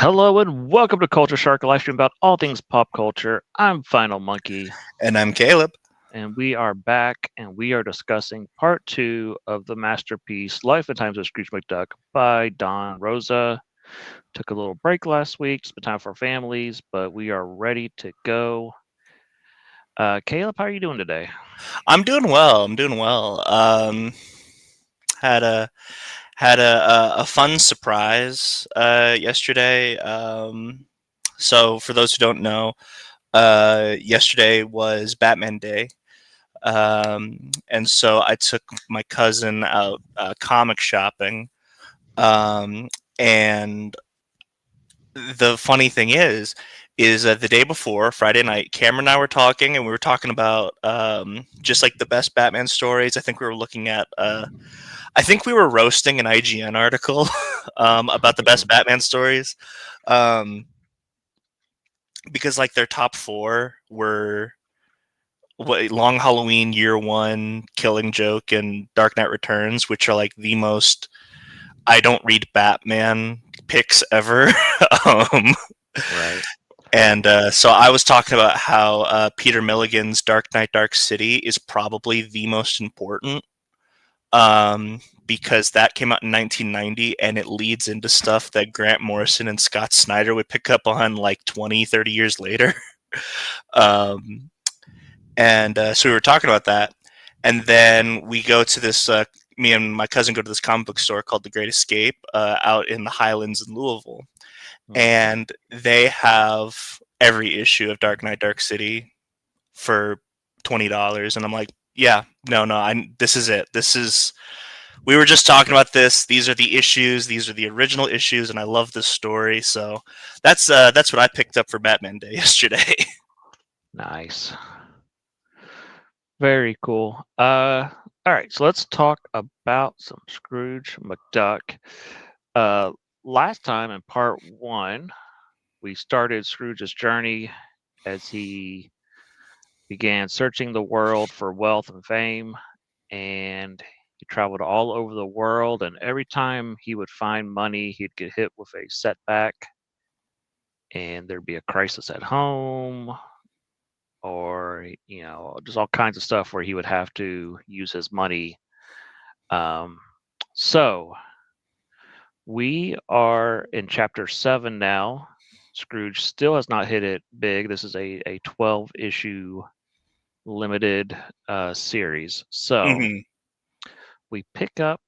Hello and welcome to Culture Shark, a live stream about all things pop culture. I'm Final Monkey, And I'm Caleb. and we are back, and we are discussing part two of the masterpiece "Life and Times of Scrooge McDuck" by Don Rosa. Took a little break last week, spent time for our families, but we are ready to go. Caleb, how are you doing today? I'm doing well. I'm doing well. Had a fun surprise yesterday. So for those who don't know, yesterday was Batman Day. And so I took my cousin out comic shopping. And the funny thing is the day before Friday night, Cameron and I were talking, and we were talking about just like the best Batman stories. I think we were looking at. I think we were roasting an IGN article about the best Batman stories, um, because like their top four were Long Halloween, Year One, Killing Joke, and Dark Knight Returns, which are like the most I don't read Batman picks ever. um, Right. And so I was talking about how Peter Milligan's Dark Knight, Dark City is probably the most important, because that came out in 1990 and it leads into stuff that Grant Morrison and Scott Snyder would pick up on like 20, 30 years later. um, and so we were talking about that. And then we go to this, me and my cousin go to this comic book store called The Great Escape out in the Highlands in Louisville, and they have every issue of Dark Knight, Dark City for $20, and I'm like, yeah, no, this is it. We were just talking about this. These are the issues. These are the original issues, and I love this story. So that's what I picked up for Batman Day yesterday. Nice. Very cool. All right, so let's talk about some Scrooge McDuck. Last time in part one, we started Scrooge's journey as he began searching the world for wealth and fame, and he traveled all over the world. And every time he would find money, he'd get hit with a setback, and there'd be a crisis at home, or just all kinds of stuff where he would have to use his money. So we are in chapter 7 now. Scrooge still has not hit it big. This is a 12 issue limited series. So hmm we pick up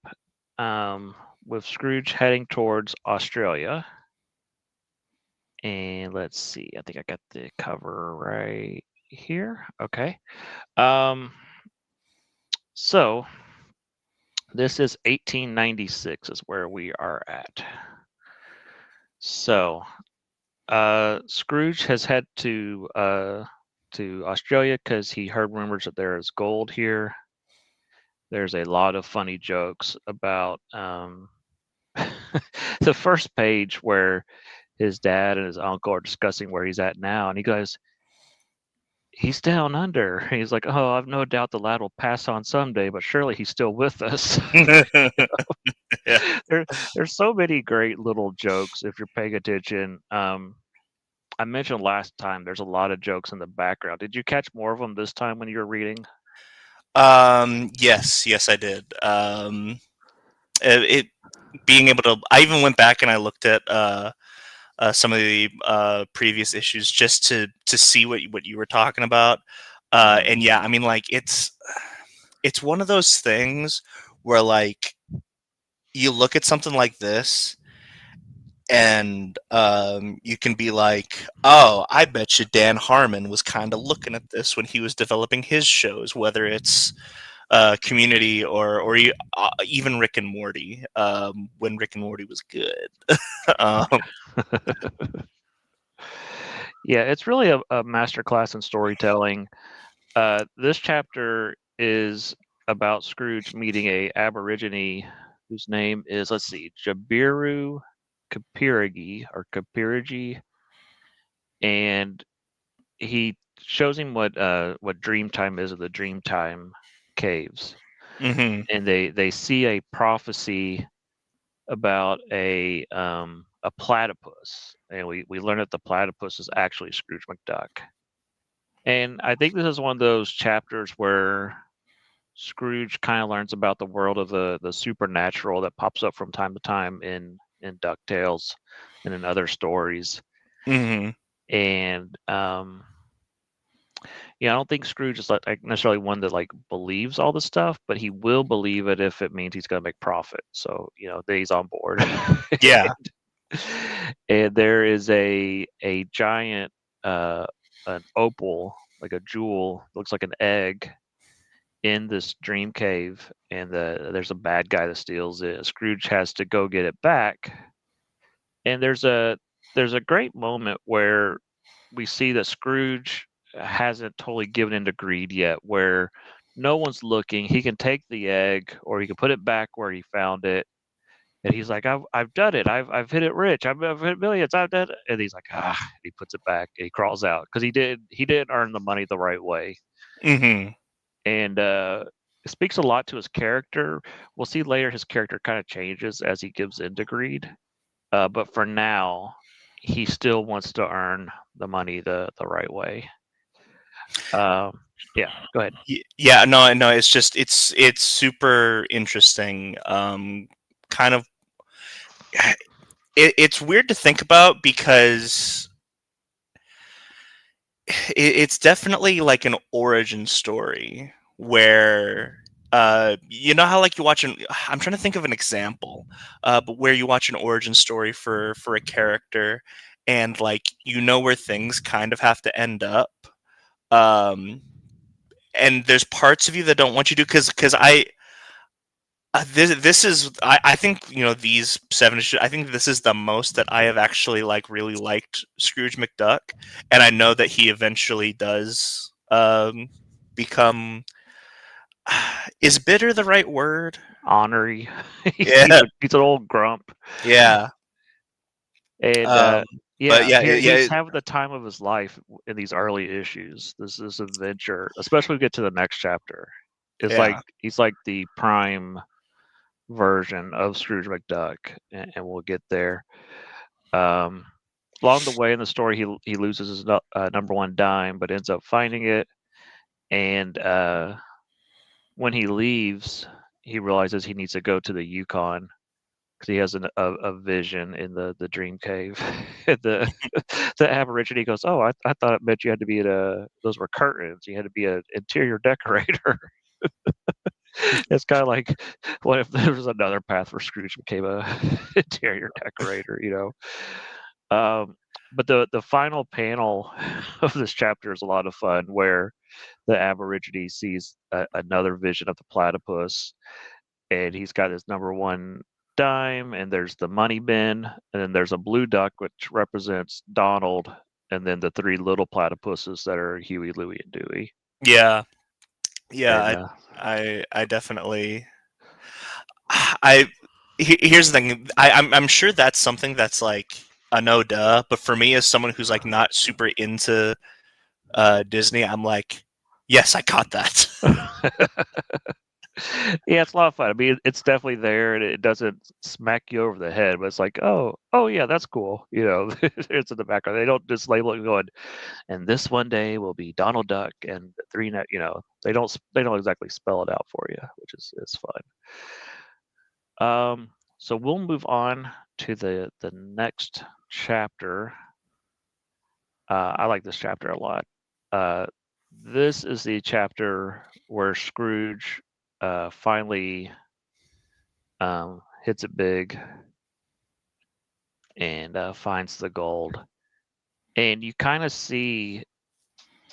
with Scrooge heading towards Australia. And let's see, I think I got the cover right here. Okay. Um, so this is 1896 is where we are at. So Scrooge has had to Australia because he heard rumors that there is gold here. There's a lot of funny jokes about the first page where his dad and his uncle are discussing where he's at now, and he goes, "He's down under." He's like, "Oh, I've no doubt the lad will pass on someday, but surely he's still with us." yeah. there, there's so many great little jokes if you're paying attention. I mentioned last time there's a lot of jokes in the background. Did you catch more of them this time when you were reading? Yes, I did. It being able to, I even went back and I looked at some of the previous issues just to see what you were talking about. And yeah, I mean, like it's one of those things where like you look at something like this and you can be like, oh, I bet you Dan Harmon was kind of looking at this when he was developing his shows, whether it's Community or even Rick and Morty, when Rick and Morty was good. um, Yeah, it's really a masterclass in storytelling. This chapter is about Scrooge meeting a Aborigine whose name is, let's see, Jabiru Kapirigi, and he shows him what Dreamtime is, of the Dreamtime caves, mhm. and they see a prophecy about a platypus, and we learn that the platypus is actually Scrooge McDuck. And I think this is one of those chapters where Scrooge kind of learns about the world of the supernatural that pops up from time to time in DuckTales and in other stories. Hmm. And yeah, I don't think Scrooge is like necessarily one that like believes all this stuff, but he will believe it if it means he's going to make profit. So then he's on board. Yeah. And there is a giant an opal, like a jewel, looks like an egg in this dream cave, and there's a bad guy that steals it. Scrooge has to go get it back, and there's a great moment where we see that Scrooge hasn't totally given into greed yet, where no one's looking. He can take the egg, or he can put it back where he found it, and he's like, I've done it. I've hit it rich. I've hit millions. I've done it. And he's like, ah. And he puts it back and he crawls out because he didn't earn the money the right way. Hmm. And it speaks a lot to his character. We'll see later his character kind of changes as he gives into greed. But for now, he still wants to earn the money the right way. Yeah, go ahead. Yeah, no, no, it's just it's super interesting. Kind of, it's weird to think about because it's definitely like an origin story where you know how like you watch an I'm trying to think of an example, but where you watch an origin story for a character and like you know where things kind of have to end up. Um, and there's parts of you that don't want you to because I this is I think you know these seven issues. I think this is the most that I have actually like really liked Scrooge McDuck, and I know that he eventually does become. Is bitter the right word? Honorary. Yeah, He's an old grump. yeah. And Um, but yeah, yeah, he's having the time of his life in these early issues. This adventure, especially when we get to the next chapter, is like yeah, he's like the prime version of Scrooge McDuck, and we'll get there. Um, Along the way in the story, he loses his number one dime, but ends up finding it. And when he leaves, he realizes he needs to go to the Yukon because he has a vision in the dream cave. the the Aborigine goes, "Oh, I thought it meant you had to be those were curtains. You had to be an interior decorator." It's kind of like, what if there was another path where Scrooge became a interior decorator? But the final panel of this chapter is a lot of fun, where the Aborigine sees another vision of the platypus, and he's got his number one dime, and there's the money bin, and then there's a blue duck which represents Donald, and then the three little platypuses that are Huey, Louie, and Dewey. yeah, yeah. And I definitely. I Here's the thing. I'm sure that's something that's like a no duh, but for me as someone who's like not super into Disney, I'm like, yes, I caught that. yeah, it's a lot of fun. I mean, it's definitely there, and it doesn't smack you over the head, but it's like, oh yeah, that's cool. It's in the background. They don't just label it going, and this one day will be Donald Duck and three net. They don't exactly spell it out for you, which is fun. So we'll move on to the next chapter. I like this chapter a lot. Uh, this is the chapter where Scrooge finally hits it big and finds the gold. And you kind of see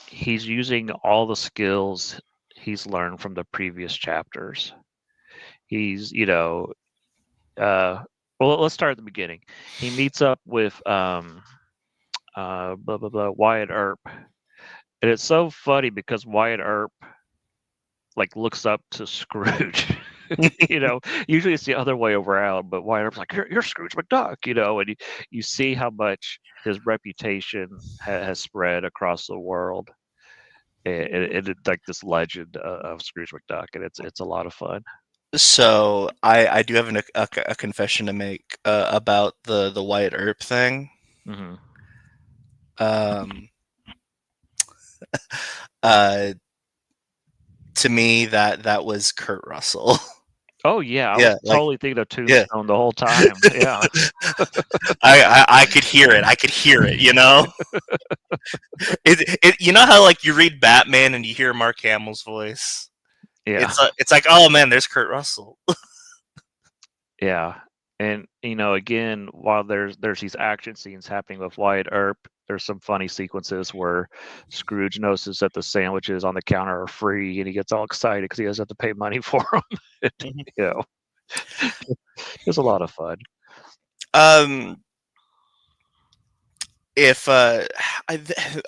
he's using all the skills he's learned from the previous chapters. He's, well, let's start at the beginning. He meets up with blah blah blah Wyatt Earp, and it's so funny because Wyatt Earp like looks up to Scrooge. Usually it's the other way around, but Wyatt Earp's like, you're Scrooge McDuck, and you see how much his reputation has spread across the world, and it's like this legend of Scrooge McDuck, and it's a lot of fun. So I do have a confession to make about the Wyatt Earp thing. Hmm. Um, uh, to me, that was Kurt Russell. Oh yeah, I was Yeah, like totally thinking of yeah. Tombstone the whole time. Yeah, I could hear it. I could hear it. You know, you know how like you read Batman and you hear Mark Hamill's voice. yeah, It's like, oh man, there's Kurt Russell. yeah. And again, while there's these action scenes happening with Wyatt Earp, there's some funny sequences where Scrooge notices that the sandwiches on the counter are free, and he gets all excited because he doesn't have to pay money for them. Mhm. you know, it's a lot of fun. Um, if I,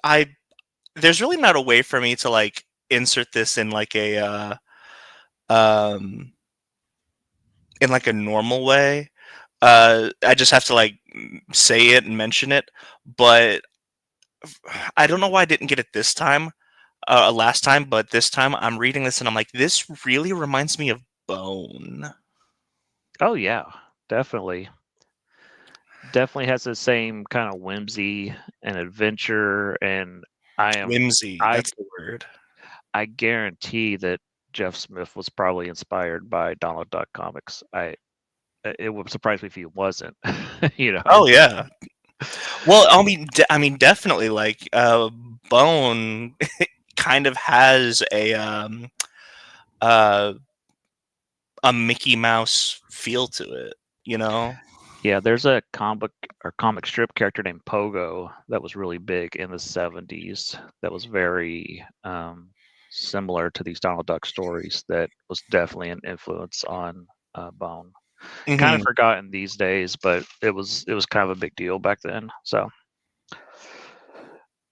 I there's really not a way for me to like insert this in like a um in like a normal way. I just have to like say it and mention it, but I don't know why I didn't get it this time, last time, but this time I'm reading this and I'm like, this really reminds me of Bone. Oh yeah, definitely. Definitely has the same kind of whimsy and adventure, and I am Whimsy, I that's the word. I guarantee that Jeff Smith was probably inspired by Donald Duck comics. It would surprise me if he wasn't. you know. Oh yeah. Well, I mean, definitely. Like, Bone kind of has uh, a Mickey Mouse feel to it. You know? Yeah, there's a comic strip character named Pogo that was really big in the 70s that was very similar to these Donald Duck stories that was definitely an influence on Bone. Kind of Hmm. forgotten these days, but it was kind of a big deal back then.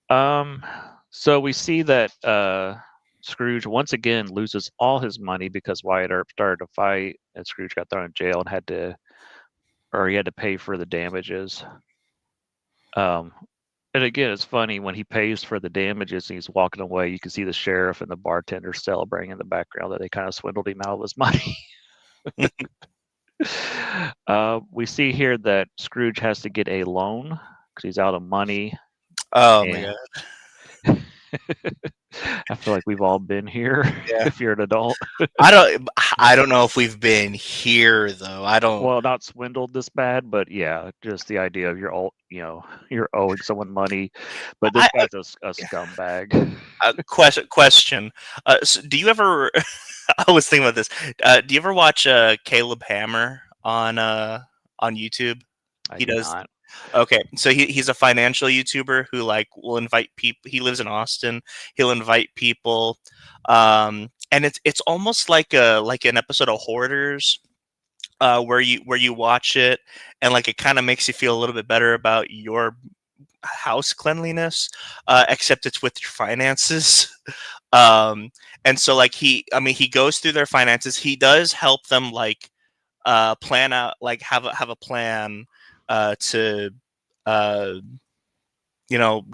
Um so we see that Scrooge once again loses all his money because Wyatt Earp started a fight and Scrooge got thrown in jail and he had to pay for the damages. Um, and again, it's funny when he pays for the damages and he's walking away, you can see the sheriff and the bartender celebrating in the background that they kind of swindled him out of his money. We see here that Scrooge has to get a loan because he's out of money. Oh my And god. I feel like we've all been here Yeah. if you're an adult. I don't know if we've been here though. I don't. Well, not swindled this bad, but yeah, just the idea of you're owing someone money, but this I guy's a scumbag. question. So do you ever? I was thinking about this. Do you ever watch Caleb Hammer on YouTube? I He do does. not. Okay, so he's a financial YouTuber who like will invite people. He lives in Austin. He'll invite people, and it's almost like an episode of Hoarders, where you watch it and like it kind of makes you feel a little bit better about your house cleanliness, except it's with your finances. um, and so like he goes through their finances. He does help them like plan out, like have a plan to uh,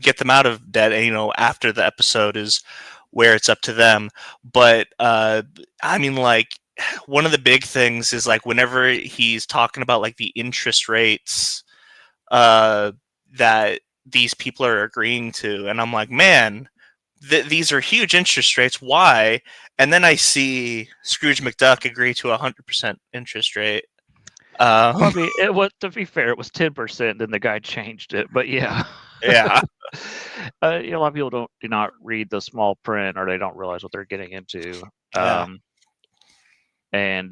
get them out of debt. And after the episode is where it's up to them. But I mean, like, one of the big things is like whenever he's talking about like the interest rates uh, that these people are agreeing to, and I'm like, man, these are huge interest rates. Why? And then I see Scrooge McDuck agree to 100% interest rate. Well, I Um, mean, it was to be fair, it was 10%. Then the guy changed it, but yeah, yeah, a lot of people do not read the small print or they don't realize what they're getting into. yeah. Um, and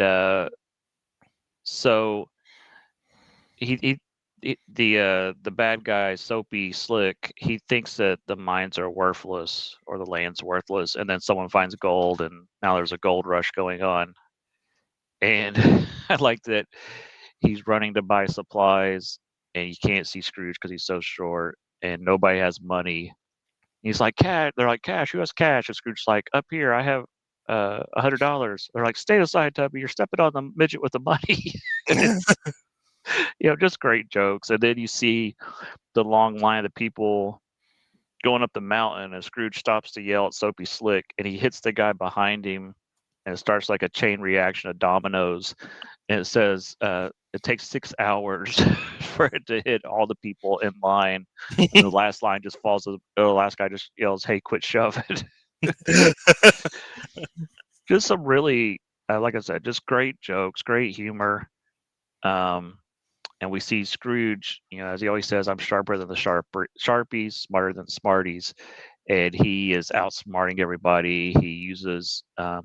so the bad guy Soapy Slick, he thinks that the mines are worthless or the land's worthless, and then someone finds gold, and now there's a gold rush going on. And I like that he's running to buy supplies, and you can't see Scrooge because he's so short, and nobody has money. He's like, "Cash." They're like, "Cash? Who has cash?" And Scrooge's like, "Up here, I have $100." They're like, "Stay aside, Tubby. You're stepping on the midget with the money." It's just great jokes. And then you see the long line of people going up the mountain, and Scrooge stops to yell at Soapy Slick, and he hits the guy behind him, and it starts like a chain reaction of dominoes, and it says it takes 6 hours for it to hit all the people in line, and the last line just falls. The last guy just yells, "Hey, quit shoving!" Just some really, like I said, just great jokes, great humor. Um, and we see Scrooge, as he always says, "I'm sharper than the sharpies, smarter than the smarties," and he is outsmarting everybody. He uses the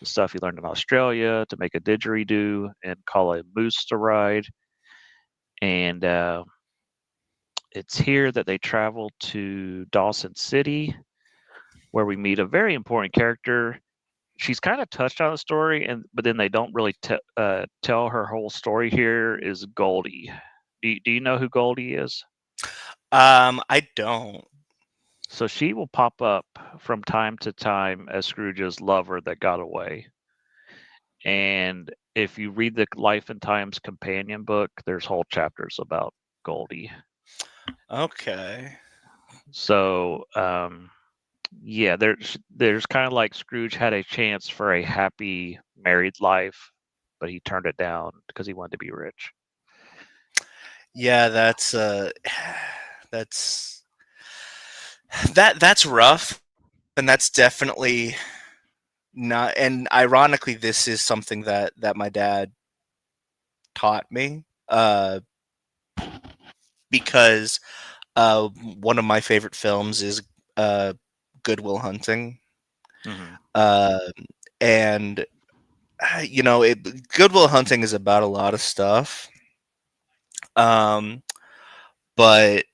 stuff he learned in Australia to make a didgeridoo and call a moose to ride. And it's here that they travel to Dawson City, where we meet a very important character. She's kind of touched on the story, but then they don't really tell her whole story. Here is Goldie. Do you know who Goldie is? I don't. So she will pop up from time to time as Scrooge's lover that got away. And if you read the Life and Times companion book, there's whole chapters about Goldie. Okay. So yeah, there's kind of like Scrooge had a chance for a happy married life, but he turned it down because he wanted to be rich. Yeah, that's that's rough, and that's definitely not. And ironically, this is something that my dad taught me, because one of my favorite films is uh, Good Will Hunting, Hmm. uh, and Good Will Hunting is about a lot of stuff, um, but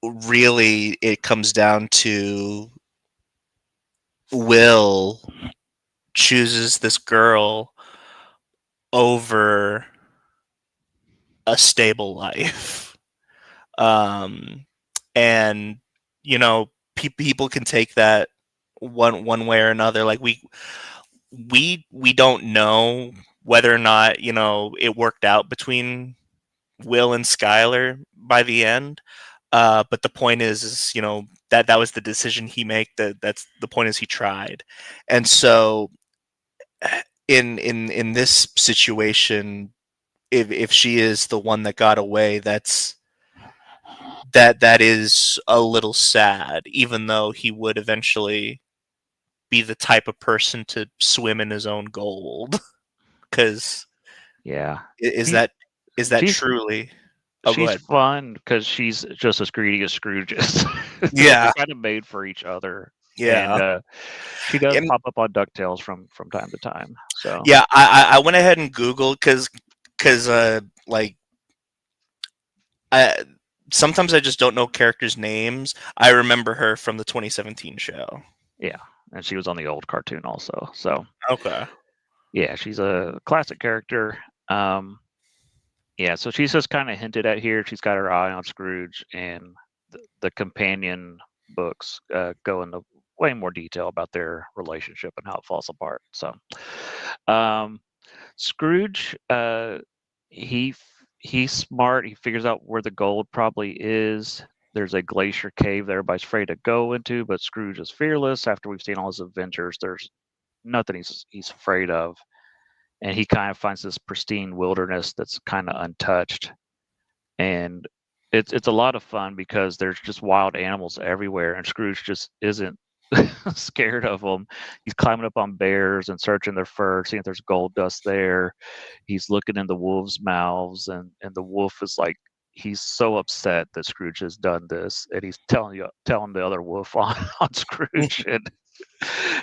really it comes down to Will chooses this girl over a stable life. Um, and people can take that one way or another. Like we don't know whether or not it worked out between Will and Skylar by the end. But the point is that was the decision he made. That's the point is he tried, and so in this situation, if she is the one that got away, that is a little sad, even though he would eventually be the type of person to swim in his own gold. Because Yeah, is she's that is that she's truly? Oh, go she's ahead. fun because she's just as greedy as Scrooge is. So they're Yeah, kind of made for each other, and yeah, she does and pop up on Ducktales from time to time. So yeah. I went ahead and Googled because like I sometimes I just don't know characters' names. I remember her from the 2017 show. yeah, and she was on the old cartoon also. So Okay. yeah, she's a classic character. Um, yeah, so she's just kind of hinted at here. She's got her eye on Scrooge, and the companion books go into way more detail about their relationship and how it falls apart. So, um, Scrooge, he he's smart. He figures out where the gold probably is. There's a glacier cave that everybody's afraid to go into, but Scrooge is fearless. After we've seen all his adventures, there's nothing he's afraid of, and he kind of finds this pristine wilderness that's kind of untouched, and it's a lot of fun because there's just wild animals everywhere, and Scrooge just isn't scared of them. He's climbing up on bears and searching their fur, seeing if there's gold dust there. He's looking in the wolves' mouths, and the wolf is like, he's so upset that Scrooge has done this, and he's telling the other wolf on Scrooge, and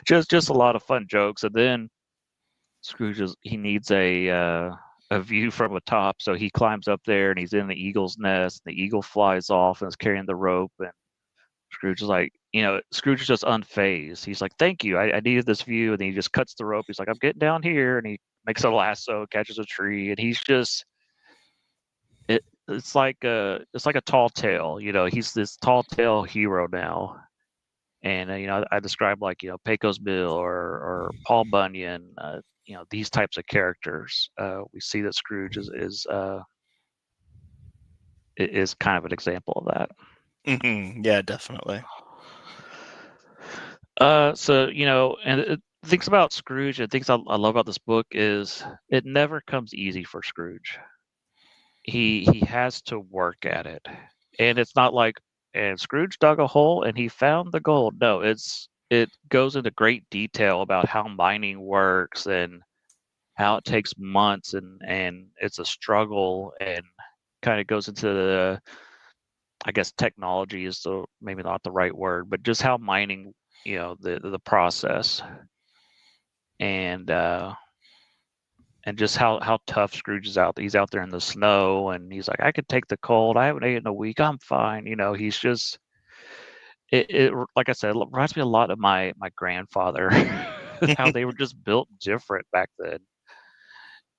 just a lot of fun jokes. And then he needs a view from the top, so he climbs up there and he's in the eagle's nest. The eagle flies off and is carrying the rope, and Scrooge is like, Scrooge is just unfazed. He's like, "Thank you, I needed this view," and he just cuts the rope. He's like, "I'm getting down here," and he makes a lasso, catches a tree, and he's just it's like a tall tale. He's this tall tale hero now. And I describe like Pecos Bill or Paul Bunyan, these types of characters. We see that Scrooge is kind of an example of that. Yeah, definitely. So and things about Scrooge and things I love about this book is it never comes easy for Scrooge. He has to work at it, and it's not like and Scrooge dug a hole and he found the gold. No, it goes into great detail about how mining works and how it takes months and it's a struggle and kind of goes into the I guess technology is the maybe not the right word, but just how mining, the process and uh and just how tough Scrooge is out. He's out there in the snow and he's like, I could take the cold. I haven't eaten in a week. I'm fine. He's just it like I said, it reminds me a lot of my grandfather, how they were just built different back then.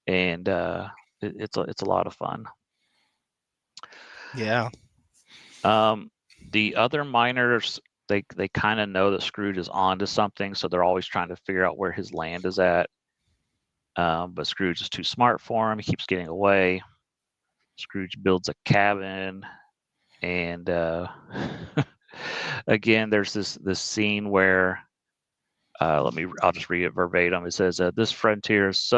And it's a lot of fun. Yeah. Um, the other miners, they kind of know that Scrooge is onto something, so they're always trying to figure out where his land is at. But Scrooge is too smart for him. He keeps getting away. Scrooge builds a cabin, and again, there's this scene where I'll just read it verbatim. It says, "This frontier is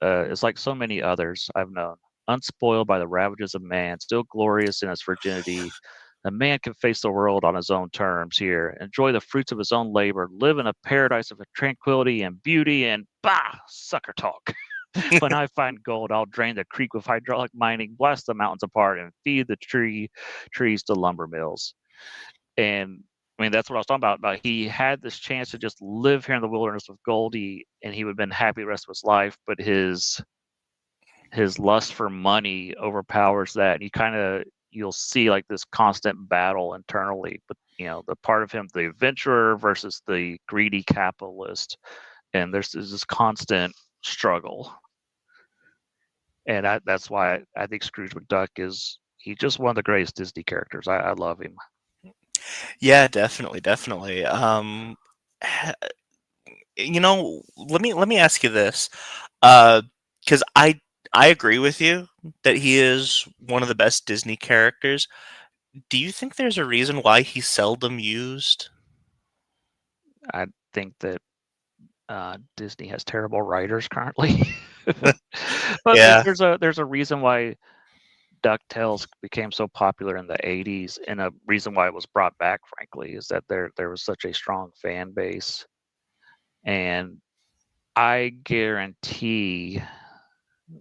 it's like so many others I've known, unspoiled by the ravages of man, still glorious in its virginity. A man can face the world on his own terms here, enjoy the fruits of his own labor, live in a paradise of tranquility and beauty, and bah, sucker talk. When I find gold, I'll drain the creek with hydraulic mining, blast the mountains apart, and feed the trees to lumber mills." And I mean, that's what I was talking about. About he had this chance to just live here in the wilderness with Goldie, and he would have been happy the rest of his life. But his lust for money overpowers that. And you'll see like this constant battle internally. But the part of him, the adventurer versus the greedy capitalist, and there's this constant struggle. And that's why I think Scrooge McDuck is he's just one of the greatest Disney characters. I love him. Yeah, definitely, definitely. Let me ask you this, because I agree with you that he is one of the best Disney characters. Do you think there's a reason why he's seldom used? I think that Disney has terrible writers currently. But Yeah, there's a reason why DuckTales became so popular in the '80s, and a reason why it was brought back. Frankly, is that there was such a strong fan base, and I guarantee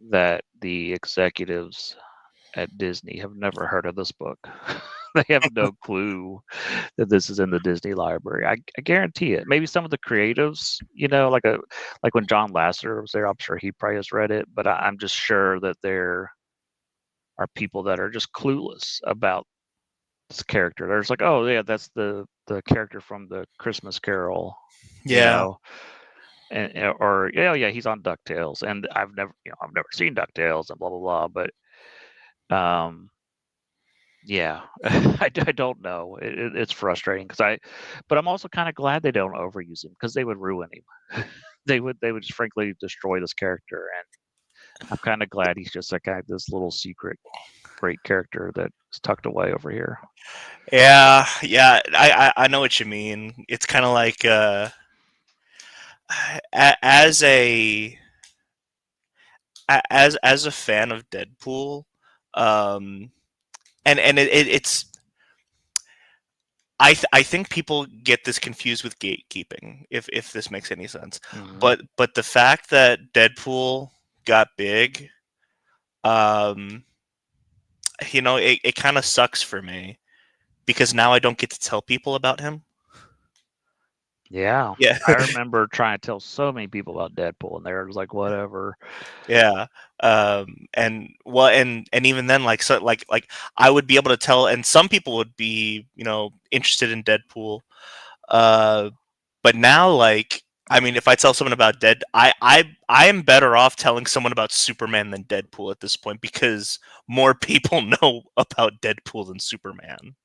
that the executives at Disney have never heard of this book. They have no clue that this is in the Disney library. I guarantee it. Maybe some of the creatives, like when John Lasseter was there, I'm sure he probably has read it, but I'm just sure that there are people that are just clueless about this character. There's like, oh yeah, that's the character from the Christmas Carol, you yeah, know, or yeah, he's on DuckTales, and I've never seen DuckTales and blah blah blah, but yeah, I don't know. It's frustrating but I'm also kind of glad they don't overuse him because they would ruin him. They would just frankly destroy this character, and I'm kind of glad he's just like this little secret great character that's tucked away over here. yeah, yeah. I know what you mean. It's kind of like as as a fan of Deadpool, um, and it's I think people get this confused with gatekeeping, if this makes any sense. Hmm. But the fact that Deadpool got big, um, it kind of sucks for me because now I don't get to tell people about him. Yeah, Yeah, I remember trying to tell so many people about Deadpool, and they were just like, whatever. yeah. And even then, like I would be able to tell, and some people would be interested in Deadpool. Uh, but now, like, I mean, if I tell someone about I am better off telling someone about Superman than Deadpool at this point because more people know about Deadpool than Superman.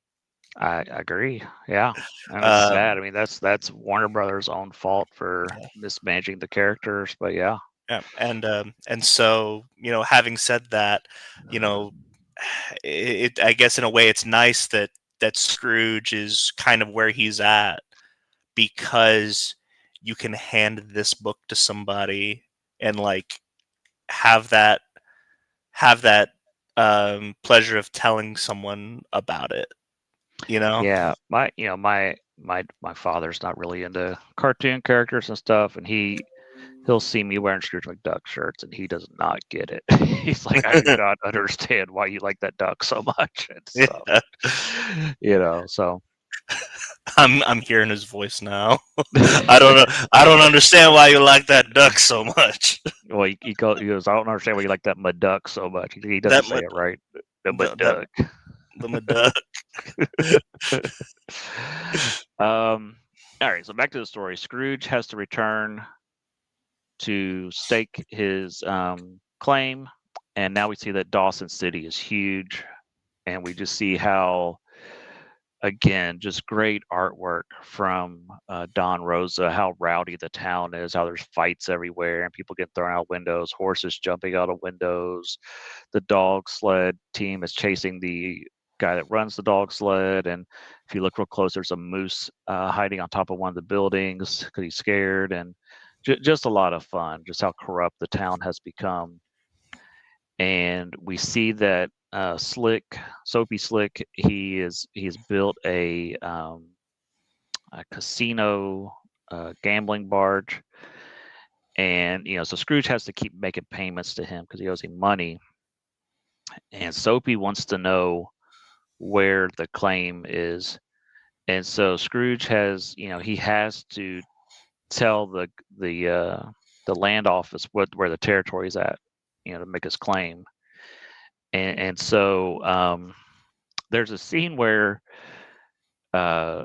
I agree. Yeah, and it's sad. Um, I mean, that's Warner Brothers' own fault for mismanaging the characters. But yeah, yeah, and so having said that, you know, I guess in a way it's nice that Scrooge is kind of where he's at because you can hand this book to somebody and like have that pleasure of telling someone about it, you know? Yeah, my father's not really into cartoon characters and stuff, and he'll see me wearing Scrooge McDuck shirts, and he does not get it. He's like, I do not understand why you like that duck so much, and so Yeah. so. I'm hearing his voice now. I don't know. I don't understand why you like that duck so much. Well, he goes, I don't understand why you like that McDuck so much. He doesn't That say it right. The that McDuck. the McDuck. All right, so back to the story. Scrooge has to return to stake his claim, and now we see that Dawson City is huge, and we just see how, again, just great artwork from Don Rosa, how rowdy the town is, how there's fights everywhere, and people get thrown out windows, horses jumping out of windows. The dog sled team is chasing the guy that runs the dog sled, and if you look real close, there's a moose hiding on top of one of the buildings because he's scared, and just a lot of fun, just how corrupt the town has become. And we see that Soapy Slick, he's built a casino gambling barge, and so Scrooge has to keep making payments to him because he owes him money, and Soapy wants to know where the claim is, and so Scrooge has he has to tell the land office where the territory is at, to make his claim, and so there's a scene where uh,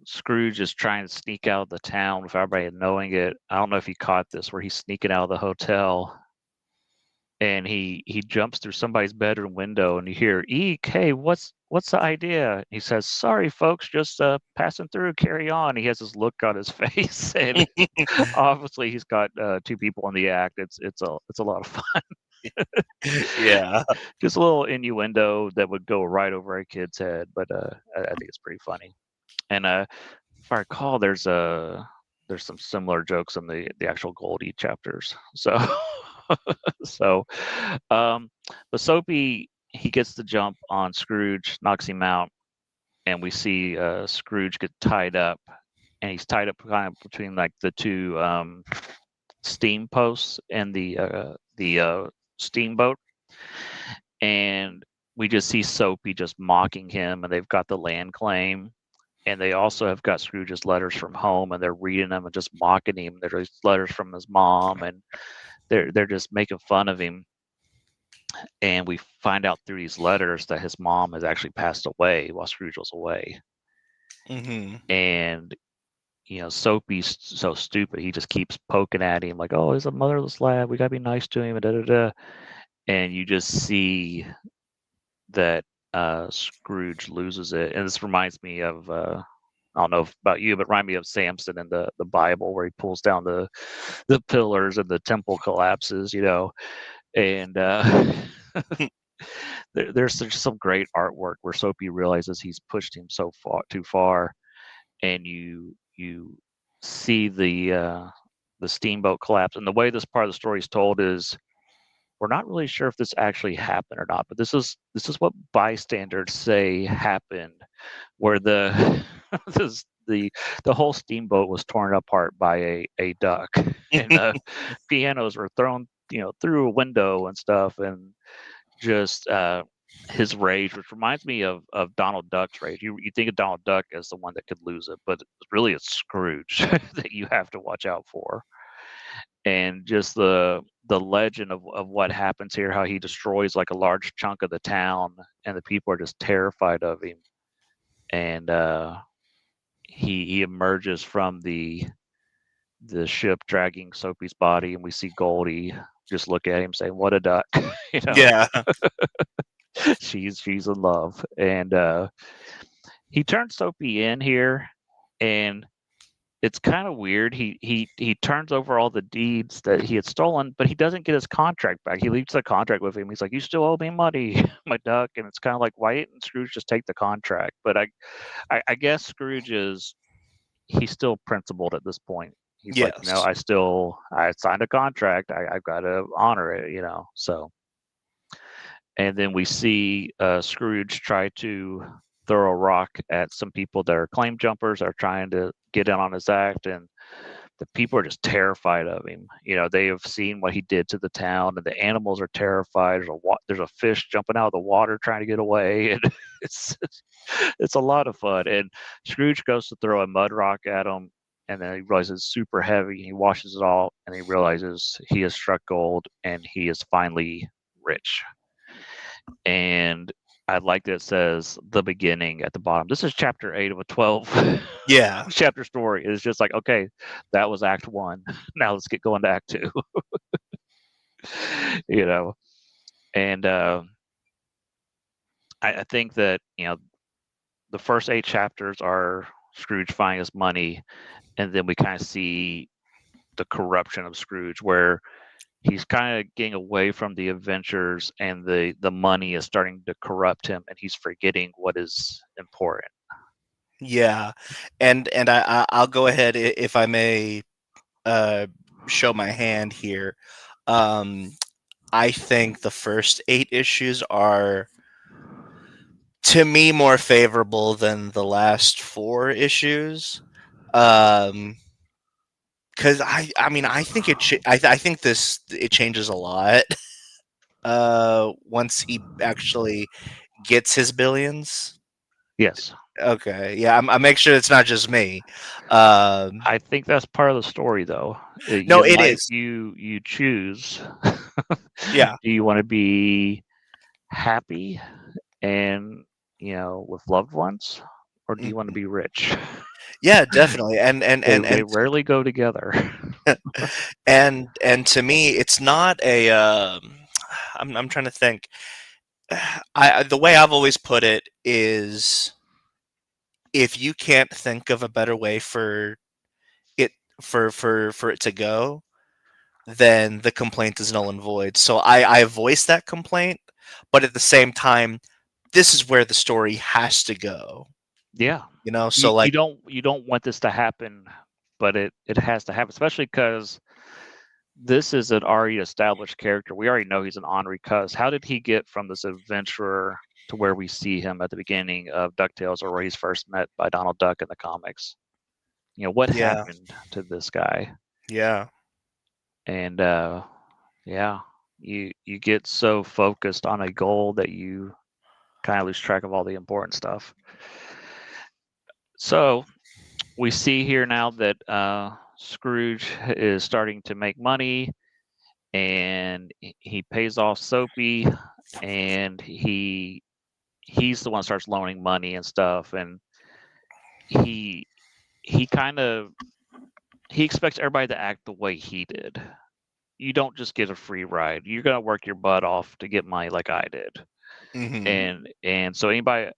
Scrooge is trying to sneak out of the town without everybody knowing it. I don't know if you caught this, where he's sneaking out of the hotel and he jumps through somebody's bedroom window, and you hear, "Eek, hey, what's the idea?" He says, "Sorry, folks, just passing through. Carry on." He has this look on his face, and obviously he's got two people in the act. It's a lot of fun. Yeah. Just a little innuendo that would go right over a kid's head, but I think it's pretty funny. And if I recall, there's some similar jokes in the actual Goldie chapters. So so but Soapy, he gets the jump on Scrooge, knocks him out, and we see Scrooge get tied up, and he's tied up kind of between like the two steam posts and the steamboat, and we just see Soapy just mocking him, and they've got the land claim, and they also have got Scrooge's letters from home, and they're reading them and just mocking him. There's letters from his mom, and they're just making fun of him. And we find out through these letters that his mom has actually passed away while Scrooge was away. Mm-hmm. And Soapy's so stupid. He just keeps poking at him like, "Oh, he's a motherless lad. We gotta be nice to him." And da da da. And you just see that Scrooge loses it. And this reminds me of I don't know about you, but remind me of Samson in the Bible, where he pulls down the pillars and the temple collapses, and there's some great artwork where Soapy realizes he's pushed him so far too far, and you see the steamboat collapse. And the way this part of the story is told is, we're not really sure if this actually happened or not, but this is what bystanders say happened, where this, the whole steamboat was torn apart by a duck, and pianos were thrown through a window and stuff, and just his rage, which reminds me of Donald Duck's rage. You think of Donald Duck as the one that could lose it, but really it's Scrooge that you have to watch out for. And just the legend of what happens here, how he destroys like a large chunk of the town, and the people are just terrified of him. And he emerges from the ship dragging Soapy's body, and we see Goldie just look at him saying, "What a duck!" Yeah. she's in love, and he turns Soapy in here, and it's kind of weird. He turns over all the deeds that he had stolen, but he doesn't get his contract back. He leaves the contract with him. He's like, "You still owe me money, my duck." And it's kind of like, why didn't Scrooge just take the contract? But I guess Scrooge he's still principled at this point. He's like, Yes. I signed a contract. I've got to honor it, So, and then we see Scrooge try to throw a rock at some people that are claim jumpers, that are trying to get in on his act, and the people are just terrified of him. They have seen what he did to the town, and the animals are terrified. There's a fish jumping out of the water trying to get away, and it's it's a lot of fun. And Scrooge goes to throw a mud rock at him, and then he realizes it's super heavy. He washes it all, and he realizes he has struck gold, and he is finally rich. And I like that it says the beginning at the bottom. This is chapter 8 of a 12 Yeah. chapter story. It's just like, okay, that was act 1. Now let's get going to act 2. you know, and I think that, the first 8 chapters are Scrooge finding his money, and then we kind of see the corruption of Scrooge, where he's kind of getting away from the adventures, and the money is starting to corrupt him, and he's forgetting what is important. Yeah. And I'll go ahead, if I may, show my hand here. I think the first 8 issues are, to me, more favorable than the last 4 issues. Because I mean, I think I think it changes a lot. Once he actually gets his billions. Yes, Okay, yeah, I make sure it's not just me. Um, I think that's part of the story, though. no, You it might is. you choose. Yeah. Do you want to be happy and with loved ones, or do you want to Mhm. be rich? Yeah, definitely. They rarely go together. And to me, it's not a. I'm trying to think. The way I've always put it is, if you can't think of a better way it for it to go, then the complaint is null and void. So I voice that complaint, but at the same time, this is where the story has to go. Yeah, So like, you don't want this to happen, but it has to happen, especially because this is an already established character. We already know he's an Henri Cuss. How did he get from this adventurer to where we see him at the beginning of DuckTales, or where he's first met by Donald Duck in the comics? What yeah, happened to this guy? yeah, And yeah, you get so focused on a goal that you kind of lose track of all the important stuff. So we see here now that Scrooge is starting to make money, and he pays off Soapy, and he's the one who starts loaning money and stuff, and he he kind of he expects everybody to act the way he did. You don't just get a free ride. You're gonna work your butt off to get money like I did. hmm And so anybody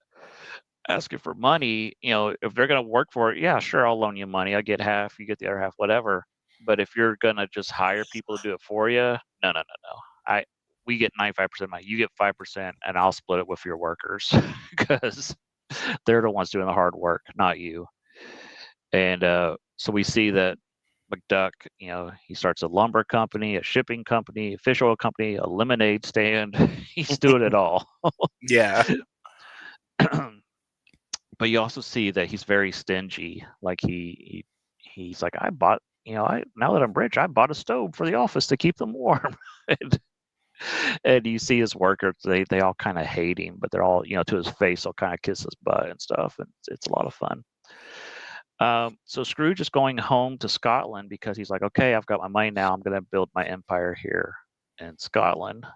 asking for money, if they're gonna work for it, yeah, sure, I'll loan you money. I get half, you get the other half, whatever. But if you're gonna just hire people to do it for you, no, no, no, no. We get 95% of money. You get 5%, and I'll split it with your workers because they're the ones doing the hard work, not you. And so we see that McDuck, he starts a lumber company, a shipping company, a fish oil company, a lemonade stand. He's doing it all. yeah, But you also see that he's very stingy. Like he's like, I bought, I now that I'm rich, I bought a stove for the office to keep them warm. and you see his workers, they all kind of hate him, but they're all, to his face, they'll kind of kiss his butt and stuff, and it's a lot of fun. So Scrooge is going home to Scotland because he's like, okay, I've got my money now. I'm going to build my empire here in Scotland.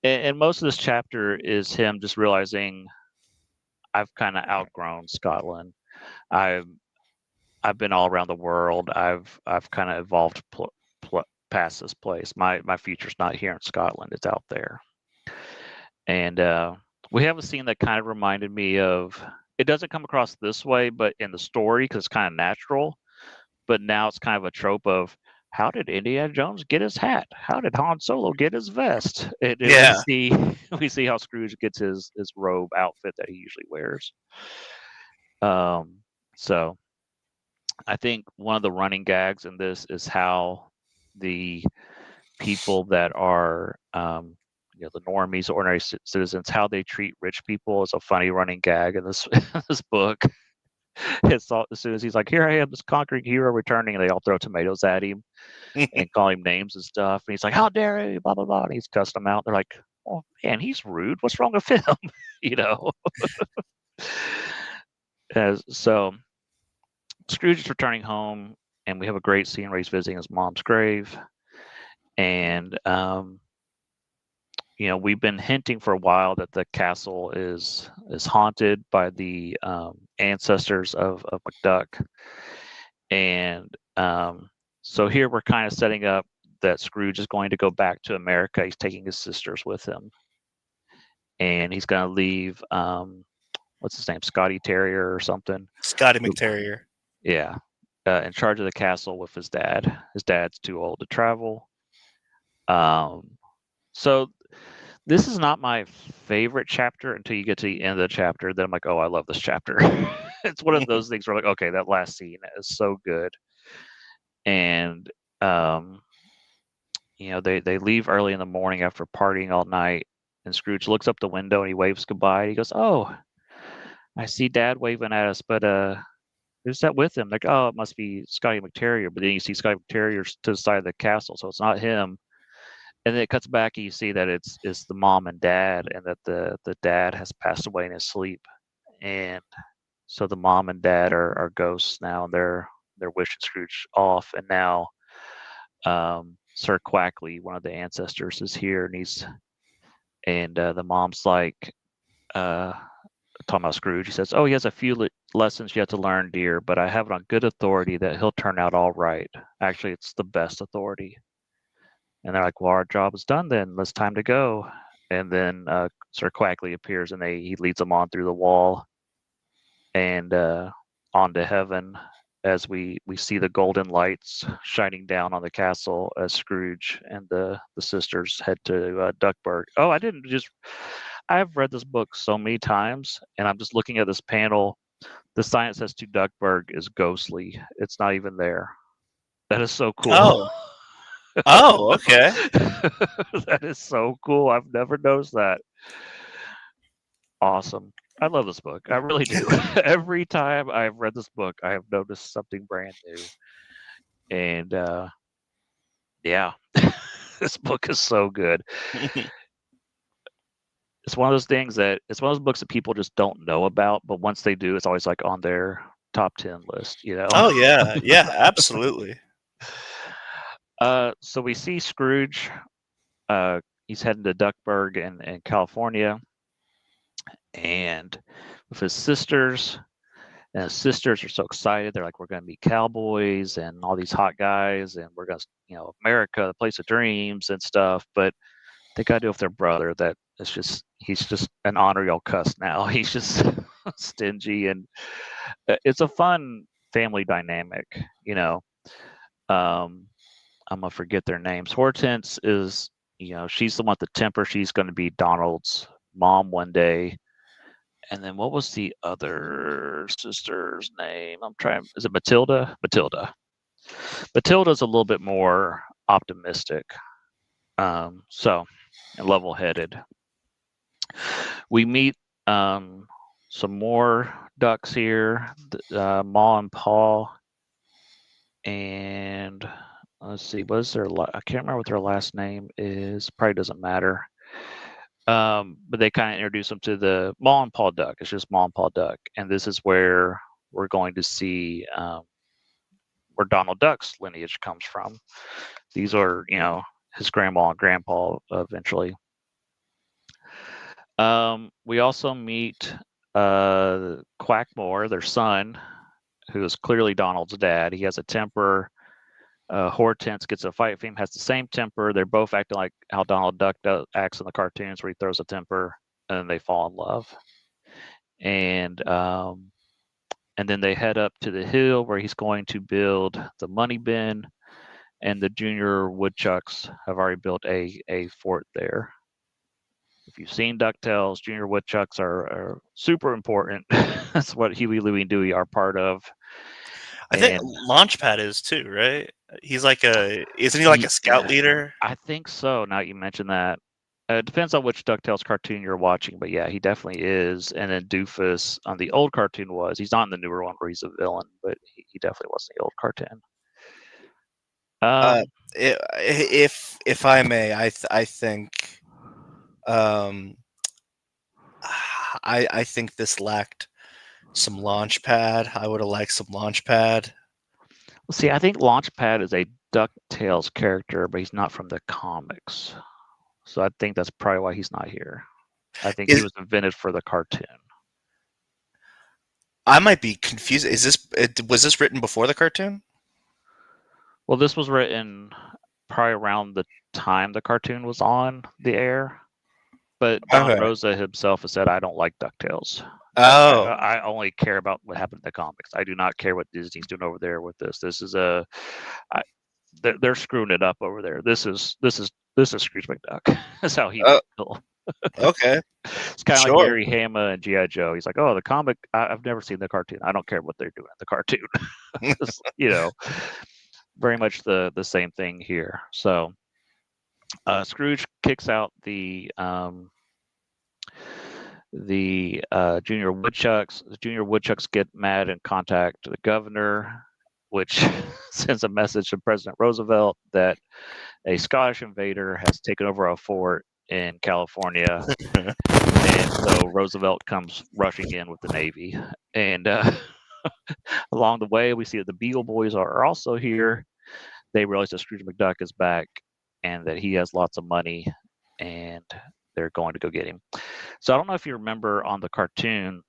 And most of this chapter is him just realizing, I've kind of outgrown Scotland. I've I've been all around the world. I've kind of evolved past this place. My future's not here in Scotland. It's out there. And we have a scene that kind of reminded me of. It doesn't come across this way, but in the story, because it's kind of natural. But now it's kind of a trope of, how did Indiana Jones get his hat? How did Han Solo get his vest? And we yeah, see we see how Scrooge gets his robe outfit that he usually wears. So I think one of the running gags in this is how the people that are, the normies, ordinary citizens, how they treat rich people is a funny running gag in this this book. It's all, as soon as he's like, "Here I am, this conquering hero returning," and they all throw tomatoes at him and call him names and stuff. And he's like, "How dare you?" Blah blah blah. And he's cussed them out. They're like, "Oh man, he's rude. What's wrong with him?" you know. So Scrooge is returning home, and we have a great scene where he's visiting his mom's grave. And we've been hinting for a while that the castle is haunted by the ancestors of McDuck. And so here we're kind of setting up that Scrooge is going to go back to America. He's taking his sisters with him, and he's going to leave. What's his name? Scotty Terrier or something. Scotty McTerrier. Yeah, in charge of the castle with his dad. His dad's too old to travel. So this is not my favorite chapter until you get to the end of the chapter. Then I'm like, oh, I love this chapter. It's one of those things where like, okay, that last scene is so good. And they leave early in the morning after partying all night. And Scrooge looks up the window and he waves goodbye. He goes, "Oh, I see Dad waving at us, but who's that with him?" Like, "Oh, it must be Scotty McTerrier." But then you see Scotty McTerrier to the side of the castle, so it's not him. And then it cuts back and you see that it's the mom and dad, and that the dad has passed away in his sleep. And so the mom and dad are ghosts now, and they're wishing Scrooge off. And now Sir Quackley, one of the ancestors, is here, and the mom's like, talking about Scrooge. He says, "Oh, he has a few lessons you have to learn, dear, but I have it on good authority that he'll turn out all right. Actually, it's the best authority." And they're like, "Well, our job is done then. It's time to go." And then Sir Quackley appears, and he leads them on through the wall and on to heaven, as we see the golden lights shining down on the castle as Scrooge and the sisters head to Duckburg. Oh, I've read this book so many times, and I'm just looking at this panel. The sign that says "To Duckburg" is ghostly. It's not even there. That is so cool. Oh. Oh, okay. That is so cool. I've never noticed that. Awesome. I love this book. I really do. Every time I've read this book, I have noticed something brand new. And yeah, this book is so good. It's one of those things that it's one of those books that people just don't know about, but once they do, it's always like on their top 10 list, Oh yeah, yeah, absolutely. So we see Scrooge. He's heading to Duckburg in California, and with his sisters. And his sisters are so excited. They're like, "We're going to be cowboys and all these hot guys, and we're going to, America, the place of dreams and stuff." But they got to do with their brother. That he's just an honorary old cuss now. He's just stingy, and it's a fun family dynamic. I'm gonna forget their names. Hortense is, she's the one with the temper. She's going to be Donald's mom one day. And then what was the other sister's name? I'm trying. Is it Matilda? Matilda. Matilda's a little bit more optimistic. And level-headed. We meet some more ducks here, Ma and Pa, and let's see, what is their? I can't remember what their last name is. Probably doesn't matter. But they kind of introduce them to the Ma and Pa Duck. It's just Ma and Pa Duck, and this is where we're going to see where Donald Duck's lineage comes from. These are, his grandma and grandpa eventually. We also meet Quackmore, their son, who is clearly Donald's dad. He has a temper. Hortense gets a fight with him, has the same temper. They're both acting like how Donald Duck acts in the cartoons, where he throws a temper and they fall in love. And then they head up to the hill where he's going to build the money bin, and the junior woodchucks have already built a fort there. If you've seen DuckTales, junior woodchucks are super important. That's what Huey, Louie, and Dewey are part of. I think And Launchpad is too, right? He's like isn't he like a scout leader? I think so. Now you mentioned that. It depends on which DuckTales cartoon you're watching, but yeah, he definitely is. And then Doofus on the old cartoon was. He's not in the newer one where he's a villain, but he definitely was in the old cartoon. Uh, Um, if I may, I think um, I think this lacked some Launchpad. I would have liked some Launchpad. see, I think Launchpad is a DuckTales character, but he's not from the comics. So I think that's probably why he's not here. I think he Is was invented for the cartoon. I might be confused. Was this written before the cartoon? Well, this was written probably around the time the cartoon was on the air. But Don Okay. Rosa himself has said, "I don't like DuckTales. Oh, I only care about what happened in the comics. I do not care what Disney's doing over there with this. This is I, they're screwing it up over there. This is Scrooge McDuck." That's how he oh, would feel. okay, It's kind of like sure. Gary Hama and GI Joe. He's like, "Oh, the comic. I've never seen the cartoon. I don't care what they're doing in the cartoon." It's, very much the same thing here. So Scrooge kicks out the Junior Woodchucks. The Junior Woodchucks get mad and contact the governor, which sends a message to President Roosevelt that a Scottish invader has taken over a fort in California. And so Roosevelt comes rushing in with the Navy. And along the way, we see that the Beagle Boys are also here. They realize that Scrooge McDuck is back and that he has lots of money, and they're going to go get him. So I don't know if you remember on the cartoon,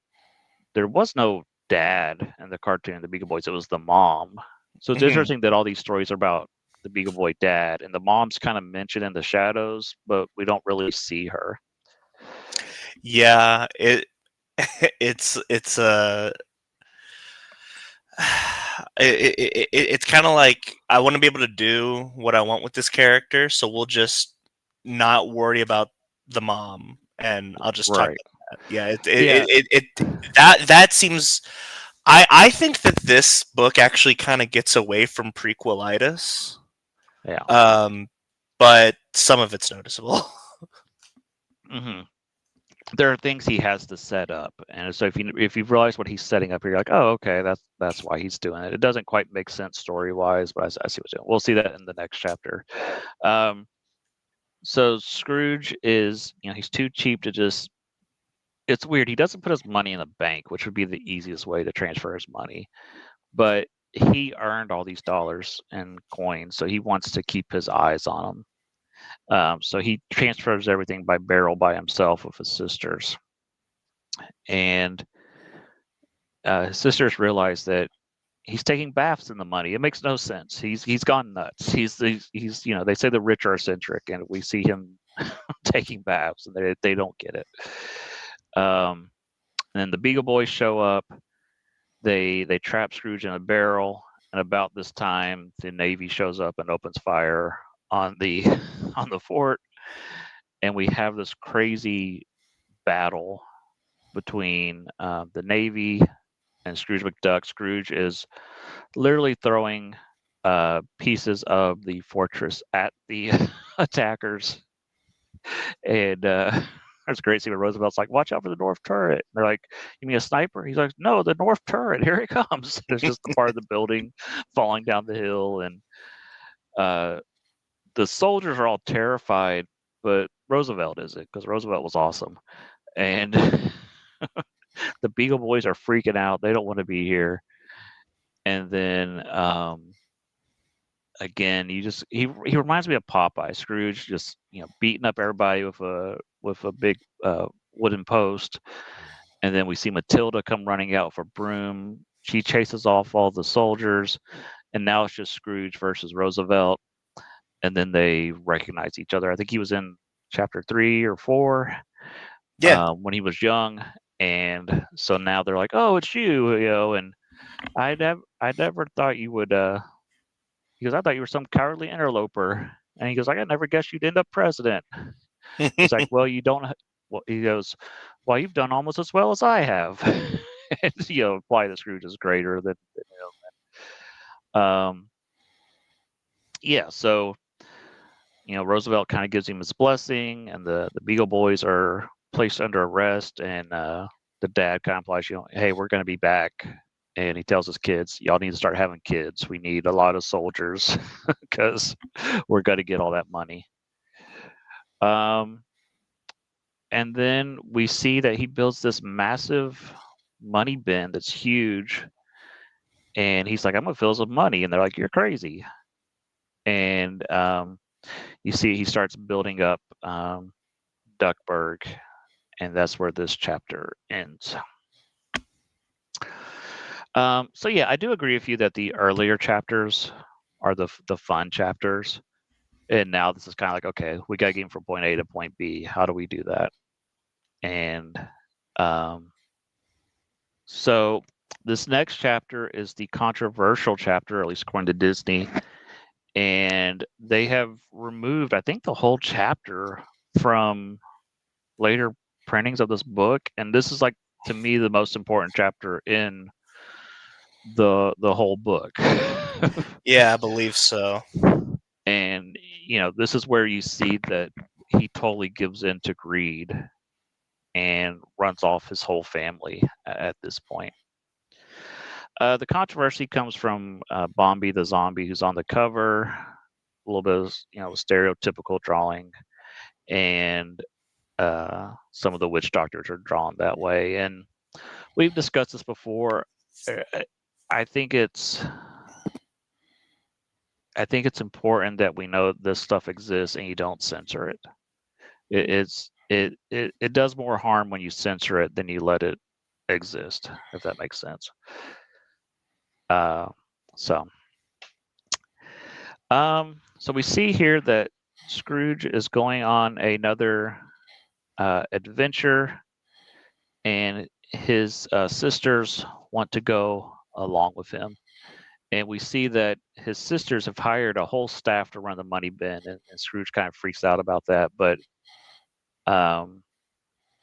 there was no dad in the cartoon, the Beagle Boys. It was the mom. So it's Mhm. interesting that all these stories are about the Beagle Boy dad, and the mom's kind of mentioned in the shadows, but we don't really see her. Yeah, it's it's kind of like I want to be able to do what I want with this character, so we'll just not worry about the mom, and I'll just talk Right. about that. Yeah, Yeah. that seems. I think that this book actually kind of gets away from prequelitis, Yeah. um, but some of it's noticeable. hmm There are things he has to set up, and so if you realize what he's setting up here, you're like, oh, okay, that's why he's doing it. It doesn't quite make sense story wise, but I see what's doing. We'll see that in the next chapter. Um, so Scrooge is, he's too cheap to just. It's weird. He doesn't put his money in the bank, which would be the easiest way to transfer his money. But he earned all these dollars and coins, so he wants to keep his eyes on them. So he transfers everything by barrel by himself with his sisters, and his sisters realize that he's taking baths in the money. It makes no sense. He's gone nuts. He's they say the rich are eccentric, and we see him taking baths, and they don't get it. And then the Beagle Boys show up. They trap Scrooge in a barrel, and about this time, the Navy shows up and opens fire on the on the fort, and we have this crazy battle between the Navy and Scrooge McDuck. Scrooge is literally throwing pieces of the fortress at the attackers, and there's a great scene where Roosevelt's like, "Watch out for the North Turret." And they're like, "You mean a sniper?" He's like, "No, the North Turret. Here it comes." There's just the part of the building falling down the hill, and uh, the soldiers are all terrified, but Roosevelt isn't, because Roosevelt was awesome. And the Beagle Boys are freaking out. They don't want to be here. And then again, he reminds me of Popeye. Scrooge just beating up everybody with a big wooden post, and then we see Matilda come running out for broom. She chases off all the soldiers, and now it's just Scrooge versus Roosevelt. And then they recognize each other. I think he was in chapter 3 or 4 Yeah, when he was young, and so now they're like, "Oh, it's you," And I never thought you would. He goes, "I thought you were some cowardly interloper." And he goes, "I never guessed you'd end up president." He's like, "Well, you don't." Well, he goes, "Well, you've done almost as well as I have." And, imply that Scrooge is greater than him. Um, yeah, so Roosevelt kind of gives him his blessing, and the Beagle Boys are placed under arrest, and the dad kind of implies, hey, we're going to be back. And he tells his kids, y'all need to start having kids. We need a lot of soldiers because we're going to get all that money. And then we see that he builds this massive money bin that's huge. And he's like, I'm going to fill some money. And they're like, you're crazy. And you see he starts building up Duckburg. And that's where this chapter ends. So yeah, I do agree with you that the earlier chapters are the fun chapters. And now this is kind of like, okay, we got to get him from point A to point B. How do we do that? And so this next chapter is the controversial chapter, at least according to Disney. And they have removed, I think, the whole chapter from later printings of this book. And this is, like, to me, the most important chapter in the whole book. Yeah, I believe so. And this is where you see that he totally gives in to greed and runs off his whole family at this point. The controversy comes from Bombi the zombie, who's on the cover, a little bit of stereotypical drawing, and some of the witch doctors are drawn that way. And we've discussed this before. I think it's important that we know this stuff exists and you don't censor it. It does more harm when you censor it than you let it exist, if that makes sense. So we see here that Scrooge is going on another adventure, and his sisters want to go along with him. And we see that his sisters have hired a whole staff to run the money bin, and Scrooge kind of freaks out about that. But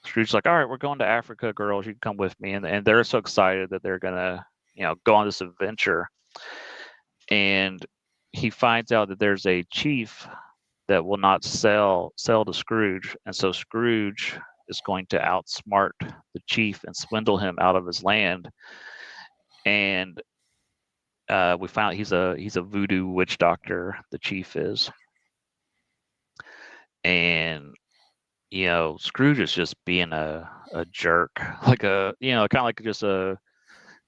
Scrooge's like, all right, we're going to Africa, girls. You can come with me. And they're so excited that they're going to, go on this adventure. And he finds out that there's a chief that will not sell to Scrooge. And so Scrooge is going to outsmart the chief and swindle him out of his land. And we found out he's a voodoo witch doctor, the chief is. And Scrooge is just being a jerk, like kind of like just a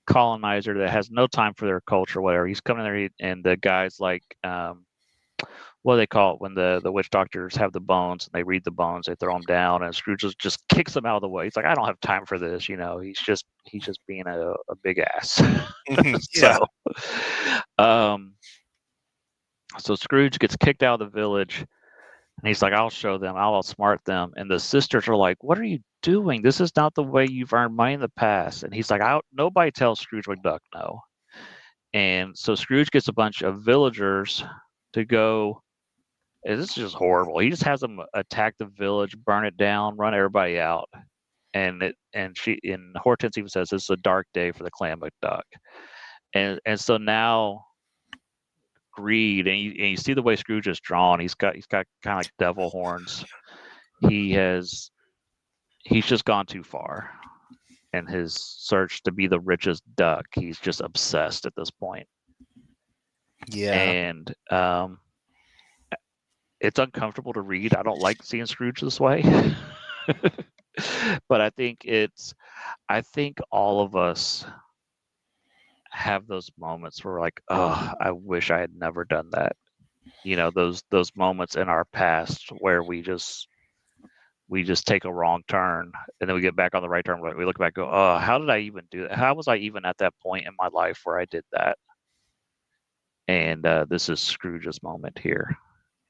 colonizer that has no time for their culture, or whatever. He's coming there, and the guy's like, what do they call it when the witch doctors have the bones and they read the bones, they throw them down, and Scrooge just kicks them out of the way. He's like, I don't have time for this. He's just being a big ass. Yeah. So Scrooge gets kicked out of the village. And he's like, I'll show them. I'll outsmart them. And the sisters are like, what are you doing? This is not the way you've earned money in the past. And he's like, nobody tells Scrooge McDuck no. And so Scrooge gets a bunch of villagers to go. And this is just horrible. He just has them attack the village, burn it down, run everybody out. And Hortense even says this is a dark day for the clan McDuck. And so now greed, and you see the way Scrooge is drawn. He's got kind of like devil horns. He's just gone too far in his search to be the richest duck. He's just obsessed at this point. Yeah. And it's uncomfortable to read. I don't like seeing Scrooge this way. But I think all of us have those moments where we're like, oh, I wish I had never done that. Those moments in our past where we just take a wrong turn, and then we get back on the right turn. We look back and go, oh, how did I even do that? How was I even at that point in my life where I did that? And this is Scrooge's moment here.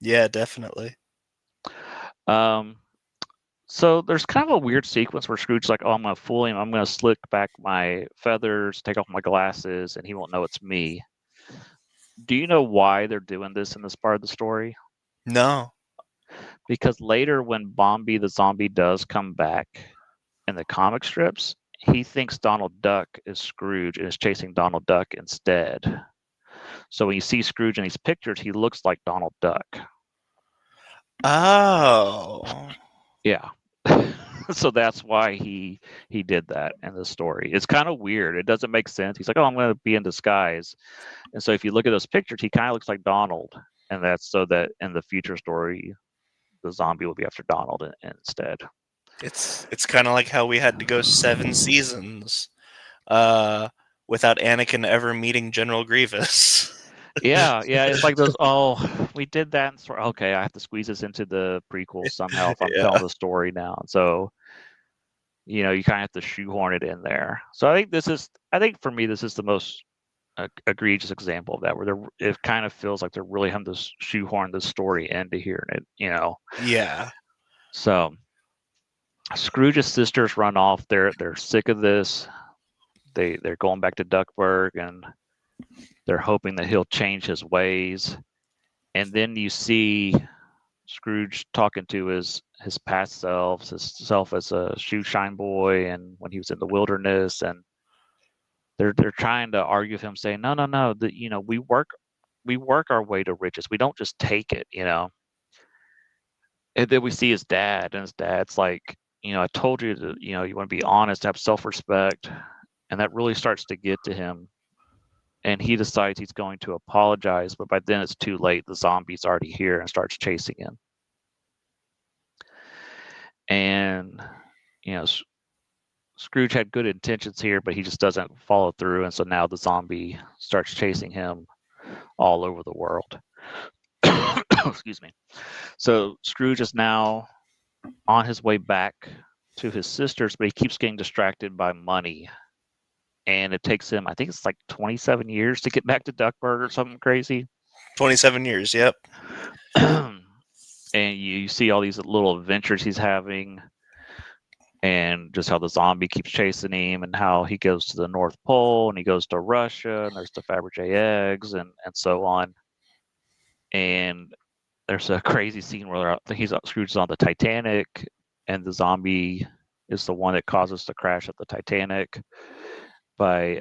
Yeah, definitely. So there's kind of a weird sequence where Scrooge's like, oh, I'm going to fool him. I'm going to slick back my feathers, take off my glasses, and he won't know it's me. Do you know why they're doing this in this part of the story? No. Because later when Bombi the zombie does come back in the comic strips, he thinks Donald Duck is Scrooge and is chasing Donald Duck instead. So when you see Scrooge in these pictures, he looks like Donald Duck. Oh. Yeah. So that's why he did that in the story. It's kind of weird. It doesn't make sense. He's like, "Oh, I'm going to be in disguise," and so if you look at those pictures, he kind of looks like Donald, and that's so that in the future story, the zombie will be after Donald instead. It's kind of like how we had to go 7 seasons without Anakin ever meeting General Grievous. Yeah, it's like those. Oh, we did that. And okay, I have to squeeze this into the prequel somehow if I'm telling Yeah. the story now. So you kind of have to shoehorn it in there. So I think for me, this is the most egregious example of that, where it kind of feels like they're really having to shoehorn the story into here, and Yeah. So Scrooge's sisters run off. They're sick of this. They're going back to Duckburg, and they're hoping that he'll change his ways. And then you see Scrooge talking to his past selves, his self as a shoe shine boy, and when he was in the wilderness, and they're trying to argue with him, saying, no, that we work our way to riches. We don't just take it. And then we see his dad, and his dad's like, I told you that you want to be honest, have self-respect, and that really starts to get to him. And he decides he's going to apologize, but by then it's too late. The zombie's already here and starts chasing him. And Scrooge had good intentions here, but he just doesn't follow through, and so now the zombie starts chasing him all over the world. Excuse me. So Scrooge is now on his way back to his sisters, but he keeps getting distracted by money. And it takes him, I think it's like 27 years to get back to Duckburg or something crazy. 27 years, yep. And you see all these little adventures he's having, and just how the zombie keeps chasing him, and how he goes to the North Pole, and he goes to Russia, and there's the Fabergé eggs, and so on. And there's a crazy scene where Scrooge is on the Titanic, and the zombie is the one that causes the crash of the Titanic by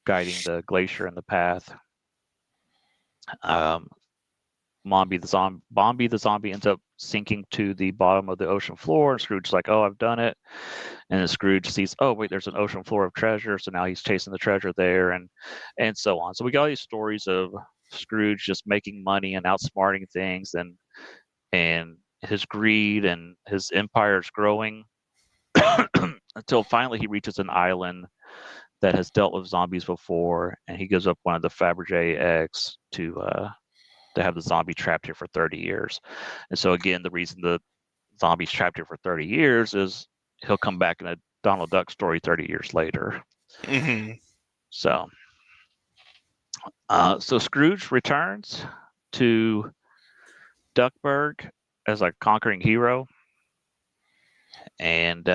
guiding the glacier in the path. Bombi the zombie ends up sinking to the bottom of the ocean floor, and Scrooge's like, "Oh, I've done it." And then Scrooge sees, "Oh, wait, there's an ocean floor of treasure," so now he's chasing the treasure there, and so on. So we got all these stories of Scrooge just making money and outsmarting things, and his greed and his empire is growing until finally he reaches an island that has dealt with zombies before, and he gives up one of the Fabergé eggs to have the zombie trapped here for 30 years. And so again, the reason the zombie's trapped here for 30 years is he'll come back in a Donald Duck story 30 years later. Mm-hmm. So Scrooge returns to Duckburg as a conquering hero, and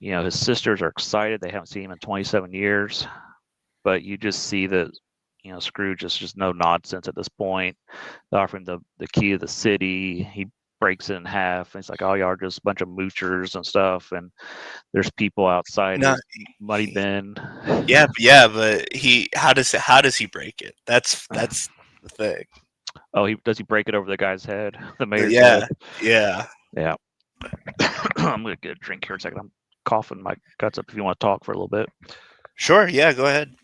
his sisters are excited. They haven't seen him in 27 years, but you just see that Scrooge is just no nonsense at this point. They offer him the key of the city. He breaks it in half, and he's like, "Oh, y'all are just a bunch of moochers and stuff." And there's people outside his muddy bin. Yeah, but how does he break it? That's the thing. Oh, does he break it over the guy's head? The mayor's Yeah, head? yeah. I'm gonna get a drink here in a second. I'm coughing my guts up. If you want to talk for a little bit. Sure. Yeah. Go ahead.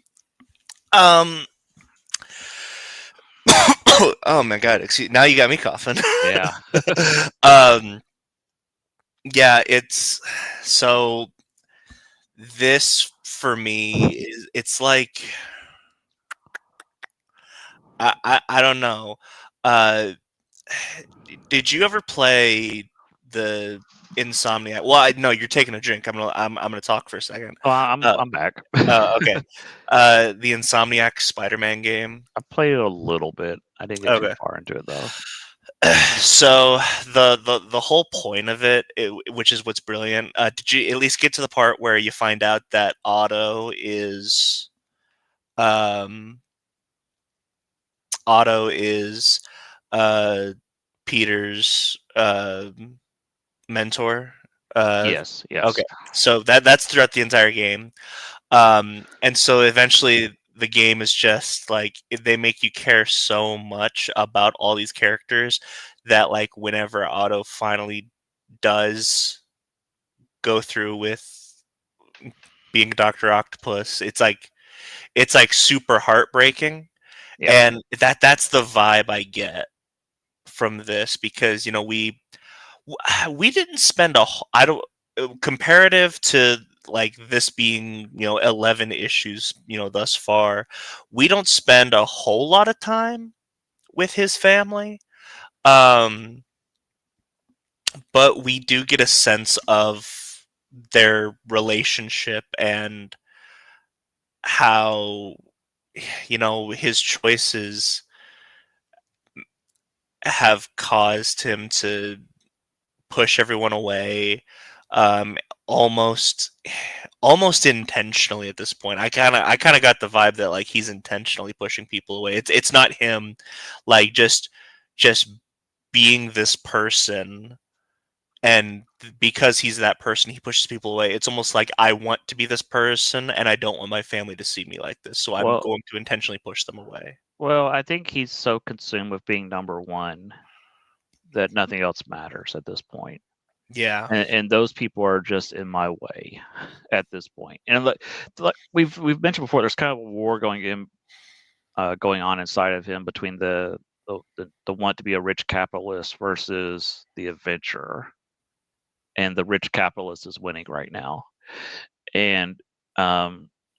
Oh my God! Excuse. Now you got me coughing. Yeah. Yeah. It's so. This for me it's like I don't know. Did you ever play the Insomniac? Well, no, you're taking a drink. I'm gonna talk for a second. Oh, I'm back. Okay. The Insomniac Spider-Man game. I played it a little bit. I didn't get too far into it though. So the whole point of it, which is what's brilliant, did you at least get to the part where you find out that Otto is Peter's mentor? Yes. Okay, so that's throughout the entire game, and so eventually the game is just like they make you care so much about all these characters that like whenever Otto finally does go through with being Dr. Octopus, it's like super heartbreaking. Yeah. And that's the vibe I get from this because we didn't spend I don't comparative to like this being 11 issues thus far, we don't spend a whole lot of time with his family, um but we do get a sense of their relationship and how his choices have caused him to push everyone away, um, almost almost intentionally at this point. I kind of got the vibe that like he's intentionally pushing people away. It's not him like just being this person, and because he's that person he pushes people away. It's almost like I want to be this person and I don't want my family to see me like this, so I'm Well, going to intentionally push them away. I think he's so consumed with being number one that nothing else matters at this point. Yeah. And those people are just in my way at this point. And like we've mentioned before, there's kind of a war going on inside of him between the want to be a rich capitalist versus the adventurer, and the rich capitalist is winning right now. And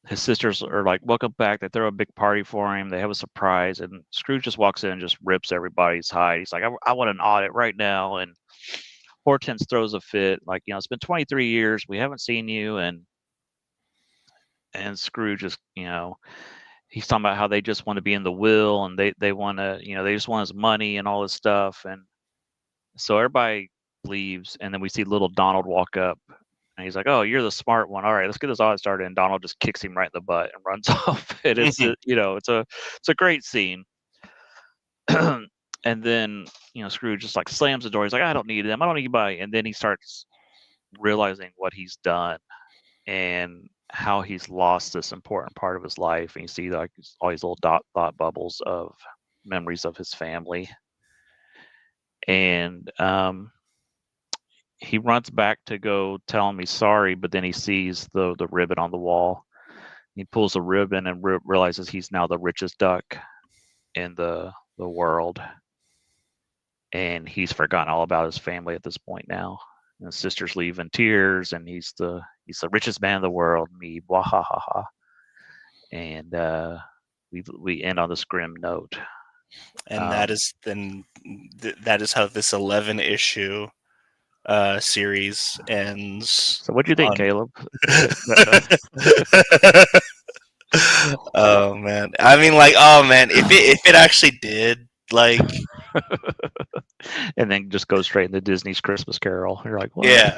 his sisters are like, "Welcome back." They throw a big party for him. They have a surprise, and Scrooge just walks in and just rips everybody's hide. He's like, I want an audit right now." And Hortense throws a fit, like, "It's been 23 years. We haven't seen you." And Scrooge is, he's talking about how they just want to be in the will, and they want to, they just want his money and all this stuff. And so everybody leaves, and then we see little Donald walk up, and he's like, "Oh, you're the smart one. All right, let's get this audit started." And Donald just kicks him right in the butt and runs off. And it's a great scene. And then Scrooge just like slams the door. He's like, "I don't need them. I don't need anybody." And then he starts realizing what he's done and how he's lost this important part of his life. And you see like all these little thought bubbles of memories of his family. And he runs back to go tell him he's sorry, but then he sees the ribbon on the wall. He pulls the ribbon and realizes he's now the richest duck in the world, and he's forgotten all about his family at this point now. And his sisters leave in tears, and he's the richest man in the world. Me, wahahaha. And we end on this grim note. And that is how this 11 issue series ends. So, what do you think, On Caleb? Oh man, I mean, like, oh man, if it actually did, like, And then just go straight into Disney's Christmas Carol. You're like, what? yeah.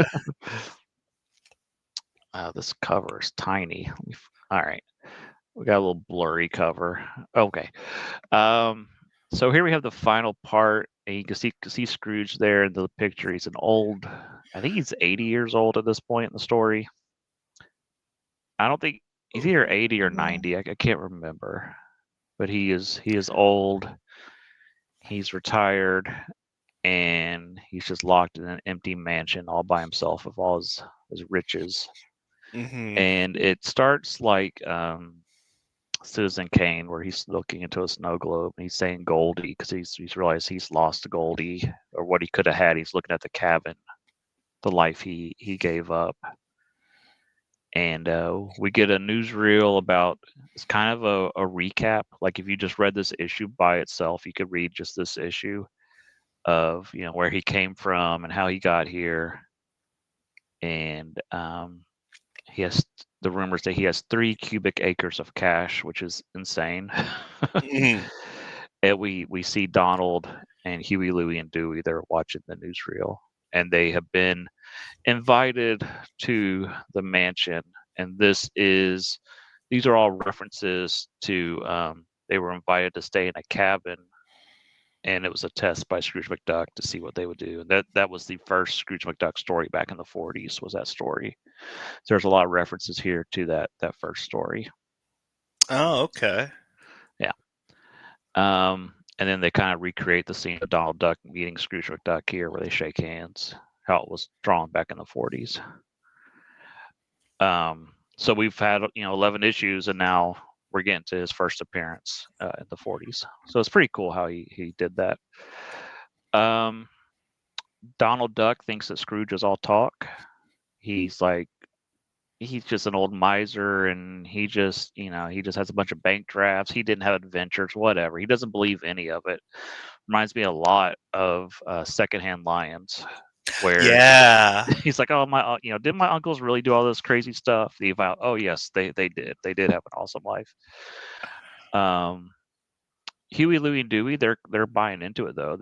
This cover is tiny. All right, we got a little blurry cover. Okay. So here we have the final part, and you can see Scrooge there in the picture. He's an old, I think he's 80 years old at this point in the story. I don't think he's either 80 or 90. I can't remember, but he is old. He's retired, and he's just locked in an empty mansion all by himself with all his riches. Hmm. And it starts like Citizen Kane, where he's looking into a snow globe and he's saying Goldie because he's realized he's lost Goldie, or what he could have had. He's looking at the cabin, the life he gave up. And we get a newsreel about, it's kind of a recap. Like if you just read this issue by itself, you could read just this issue of where he came from and how he got here. And he has the rumors that he has 3 cubic acres of cash, which is insane. Hmm. And we see Donald and Huey, Louie, and Dewey. They're watching the newsreel, and they have been invited to the mansion. And these are all references to they were invited to stay in a cabin, and it was a test by Scrooge McDuck to see what they would do. And that was the first Scrooge McDuck story back in the 40s. Was that story? So there's a lot of references here to that first story. Oh, okay. Yeah. And then they kind of recreate the scene of Donald Duck meeting Scrooge McDuck here, where they shake hands, how it was drawn back in the 40s. So we've had 11 issues, and now we're getting to his first appearance in the 40s. So it's pretty cool how he did that. Donald Duck thinks that Scrooge is all talk. He's like, he's just an old miser, and he just has a bunch of bank drafts. He didn't have adventures, whatever. He doesn't believe any of it. Reminds me a lot of Secondhand Lions, where Yeah. he's like, oh my, did my uncles really do all this crazy stuff? The Avowed, oh yes, they did. They did have an awesome life. Huey, Louie, and Dewey, they're buying into it though.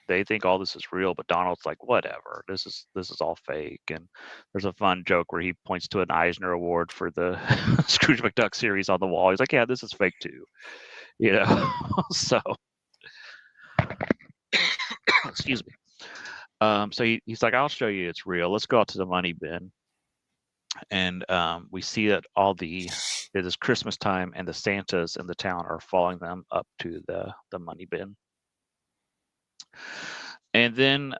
They think all this is real, but Donald's like, whatever. This is all fake. And there's a fun joke where he points to an Eisner Award for the Scrooge McDuck series on the wall. He's like, yeah, this is fake too. So excuse me. So he's like, I'll show you it's real. Let's go out to the money bin. And we see that it is Christmas time, and the Santas in the town are following them up to the money bin. And then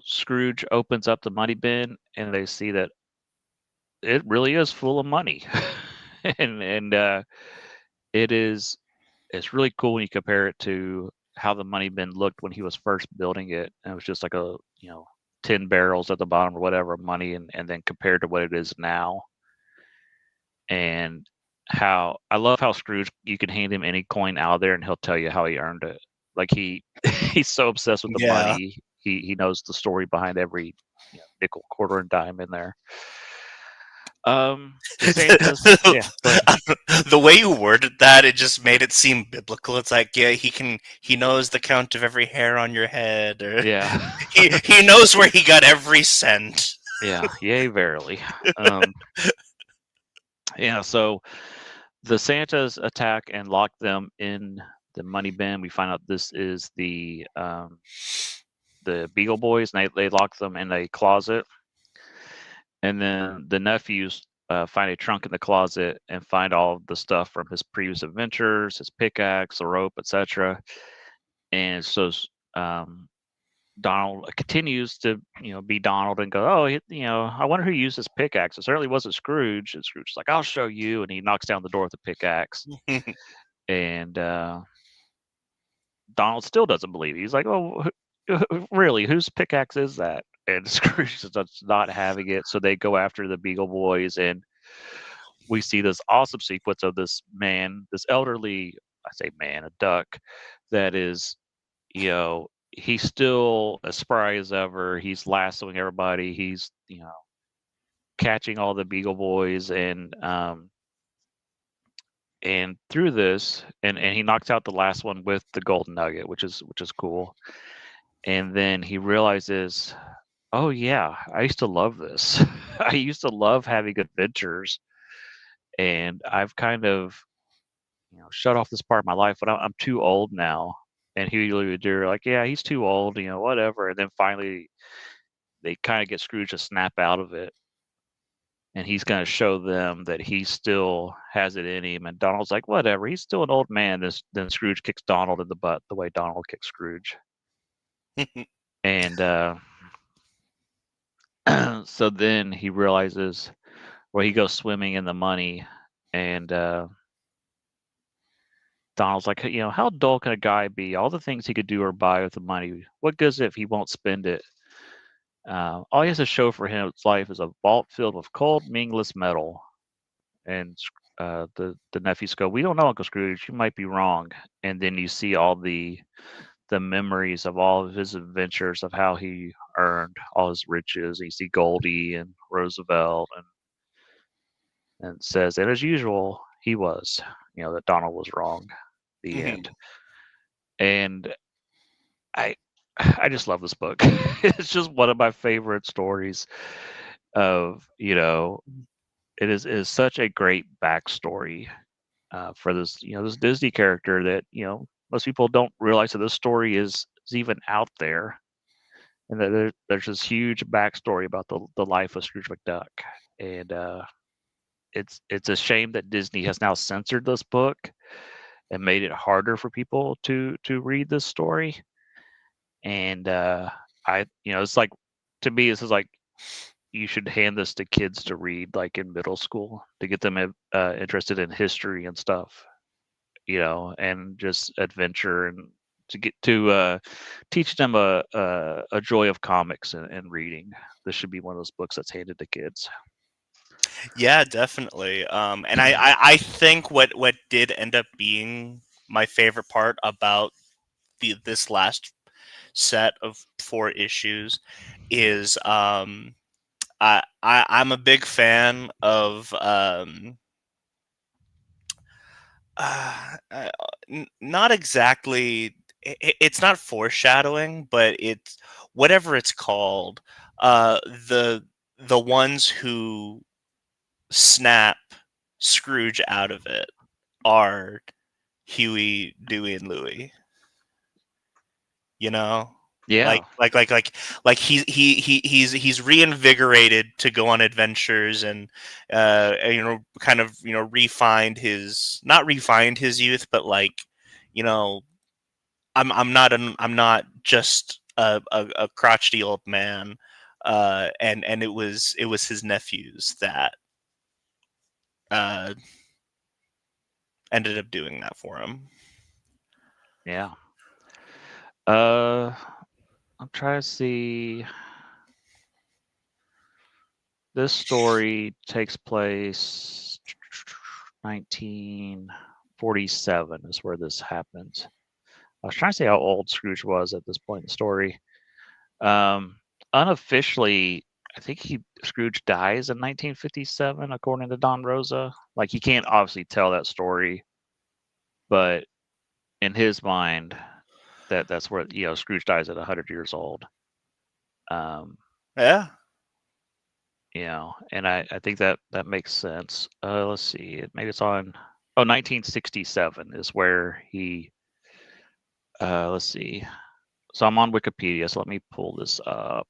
Scrooge opens up the money bin, and they see that it really is full of money. and it's really cool when you compare it to how the money bin looked when he was first building it. And it was just like 10 barrels at the bottom or whatever of money, and then compared to what it is now. And how I love how Scrooge, you can hand him any coin out there and he'll tell you how he earned it. Like he's so obsessed with the Yeah. money. He knows the story behind every nickel, quarter, and dime in there. The Santas, yeah. The way you worded that, it just made it seem biblical. It's like, yeah, he knows the count of every hair on your head, or Yeah. he knows where he got every cent. Yeah, yay, verily. Yeah, so the Santas attack and lock them in the money bin. We find out this is the Beagle Boys, and they lock them in a closet. And then the nephews find a trunk in the closet and find all of the stuff from his previous adventures, his pickaxe, the rope, etc. And so Donald continues to, be Donald and go, oh, I wonder who used this pickaxe. It certainly wasn't Scrooge. And Scrooge's like, I'll show you. And he knocks down the door with the pickaxe. And Donald still doesn't believe it. He's like, oh, really? Whose pickaxe is that? And Scrooge is not having it. So they go after the Beagle Boys. And we see this awesome sequence of this man, this elderly, I say man, a duck, that is, he's still as spry as ever. He's lassoing everybody. He's, catching all the Beagle Boys, and through this, and he knocks out the last one with the golden nugget, which is cool. And then he realizes, oh yeah, I used to love this. I used to love having adventures, and I've kind of, shut off this part of my life, but I'm too old now. And Huey would do like, yeah, he's too old, whatever. And then finally, they kind of get Scrooge to snap out of it, and he's going to show them that he still has it in him. And Donald's like, whatever, he's still an old man. Then Scrooge kicks Donald in the butt the way Donald kicks Scrooge. And so then he realizes, well, he goes swimming in the money, and Donald's like, how dull can a guy be? All the things he could do or buy with the money, what goes if he won't spend it? All he has to show for his life is a vault filled with cold, meaningless metal. And the nephews go, we don't know, Uncle Scrooge. You might be wrong. And then you see all the memories of all of his adventures, of how he earned all his riches. And you see Goldie and Roosevelt, and says, and as usual, he was, that Donald was wrong. The end. And I just love this book. It's just one of my favorite stories of, it is such a great backstory for this, this Disney character that, most people don't realize that this story is even out there. And there's this huge backstory about the life of Scrooge McDuck. And it's a shame that Disney has now censored this book and made it harder for people to read this story. And it's like, to me, this is like, you should hand this to kids to read, like in middle school, to get them interested in history and stuff, and just adventure, and to get to teach them a joy of comics and reading. This should be one of those books that's handed to kids. Yeah, definitely. And I think what did end up being my favorite part about this last set of 4 issues is I'm a big fan of not exactly, it's not foreshadowing, but it's whatever it's called. The ones who snap Scrooge out of it are Huey, Dewey, and Louie. You know, Yeah, like he's reinvigorated to go on adventures and kind of not refined his youth, but like, you know, I'm not just a crotchety old man, and it was his nephews that uh ended up doing that for him. yeah. I'm trying to see. This story takes place 1947 is where this happens. I was trying to see how old Scrooge was at this point in the story. Um, Unofficially, I think Scrooge dies in 1957, according to Don Rosa. Like, he can't obviously tell that story, but in his mind, that's where Scrooge dies at 100 years old. Um, Yeah. and I think that makes sense. Let's see, maybe it's on. Oh, 1967 is where he. Let's see. So I'm on Wikipedia, so let me pull this up.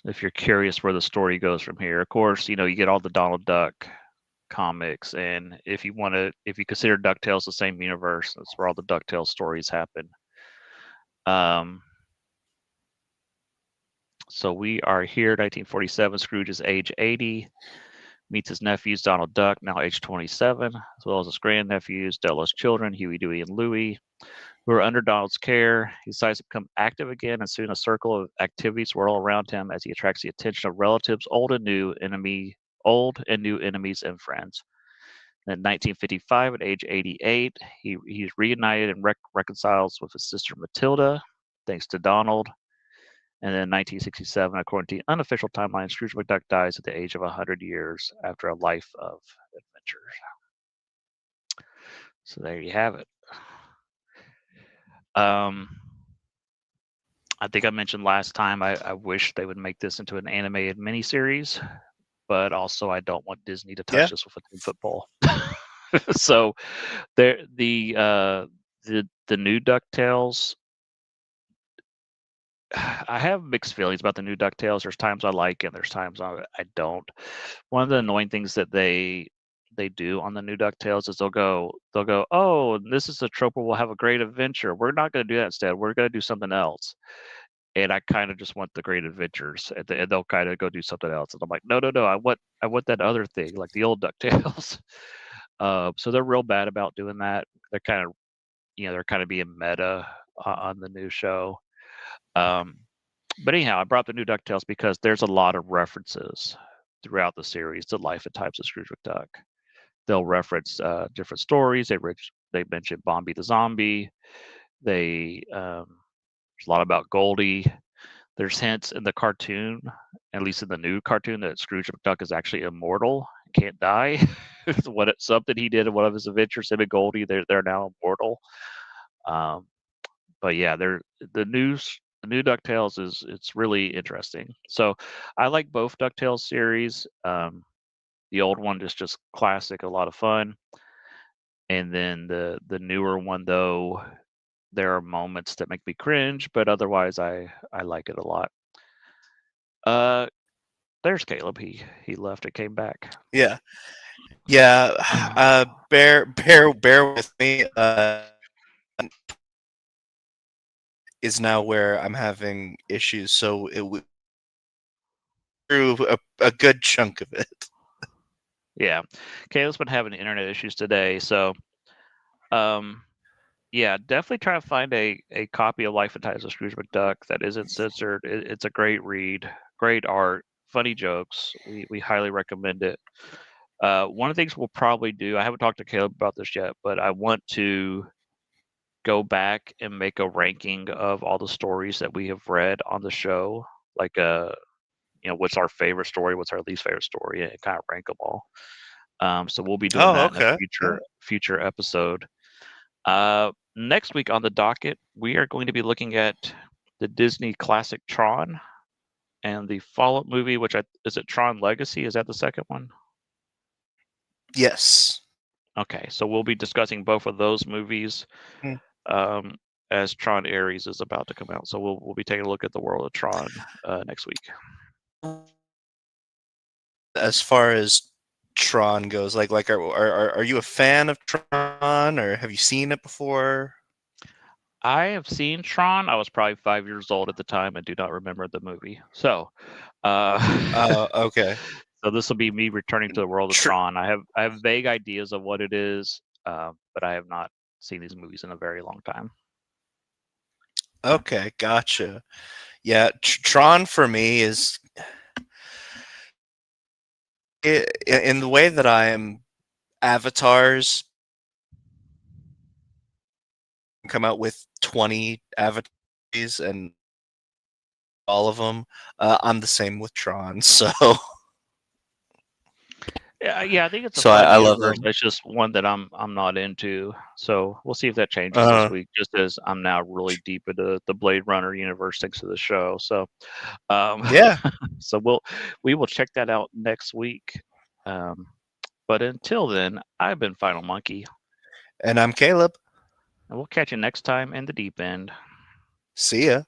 If you're curious where the story goes from here, of course, you get all the Donald Duck comics, and if you consider DuckTales the same universe, that's where all the DuckTales stories happen. So we are here, 1947. Scrooge is age 80, meets his nephews, Donald Duck, now age 27, as well as his grandnephews, Della's children, Huey, Dewey, and Louie, who are under Donald's care. He decides to become active again, and soon a circle of activities whirl around him as he attracts the attention of relatives, old and new enemies and friends. In 1955, at age 88, he's reunited and reconciles with his sister Matilda, thanks to Donald. And then in 1967, according to the unofficial timeline, Scrooge McDuck dies at the age of 100 years after a life of adventures. So there you have it. I think I mentioned last time I wish they would make this into an animated miniseries, but also I don't want Disney to touch Yeah. this with a team football. So there, the new DuckTales. I have mixed feelings about the new DuckTales. There's times I like it, there's times I don't. One of the annoying things that they do on the new DuckTales is they'll go, oh, this is a trope where we'll have a great adventure. We're not going to do that instead. We're going to do something else. And I kind of just want the great adventures, and they'll kind of go do something else. And I'm like, no, no, no. I want that other thing, like the old DuckTales. So they're real bad about doing that. They're kind of being meta on the new show. Um, but anyhow, I brought up the new DuckTales because there's a lot of references throughout the series to life and times of Scrooge McDuck. They'll reference different stories. They mention Bombi the zombie. There's a lot about Goldie. There's hints in the cartoon, at least in the new cartoon, that Scrooge McDuck is actually immortal, can't die. Something he did in one of his adventures, him and Goldie, they're now immortal. Um, but yeah, the new DuckTales it's really interesting. So I like both DuckTales series. The old one is just classic, a lot of fun, and then the newer one, though, there are moments that make me cringe, but otherwise I like it a lot. Uh, There's Caleb. He left and came back. Yeah, yeah. Bear with me. Is now where I'm having issues, so it would through a good chunk of it. Yeah, Caleb's been having internet issues today, so yeah, definitely try to find a copy of Life and Times of Scrooge McDuck that isn't censored. It's a great read, great art, funny jokes. We highly recommend it. One of the things we'll probably do, I haven't talked to Caleb about this yet, but I want to go back and make a ranking of all the stories that we have read on the show, like what's our favorite story, what's our least favorite story, and kind of rank them all. So we'll be doing Oh, that in a okay. future episode. Next week on the docket, we are going to be looking at the Disney classic Tron and the follow-up movie, which is it Tron Legacy? Is that the second one? Yes. Okay, so we'll be discussing both of those movies um, as Tron Ares is about to come out. So we'll be taking a look at the world of Tron next week. As far as Tron goes, are you a fan of Tron, or have you seen it before? I have seen Tron. I was probably 5 years old at the time and do not remember the movie. So, Okay. so this will be me returning to the world of Tron. I have vague ideas of what it is, but I have not seen these movies in a very long time. Okay, gotcha. Yeah, Tron for me is in the way that I am avatars come out with 20 avatars and all of them. I'm the same with Tron, so Yeah, I think it's a so fun I love universe. them. It's just one that I'm not into. So we'll see if that changes this week. Just as I'm now really deep into the Blade Runner universe thanks to the show. So, Yeah, so we will check that out next week. But until then, I've been Final Monkey, and I'm Caleb. and we'll catch you next time in the deep end. See ya.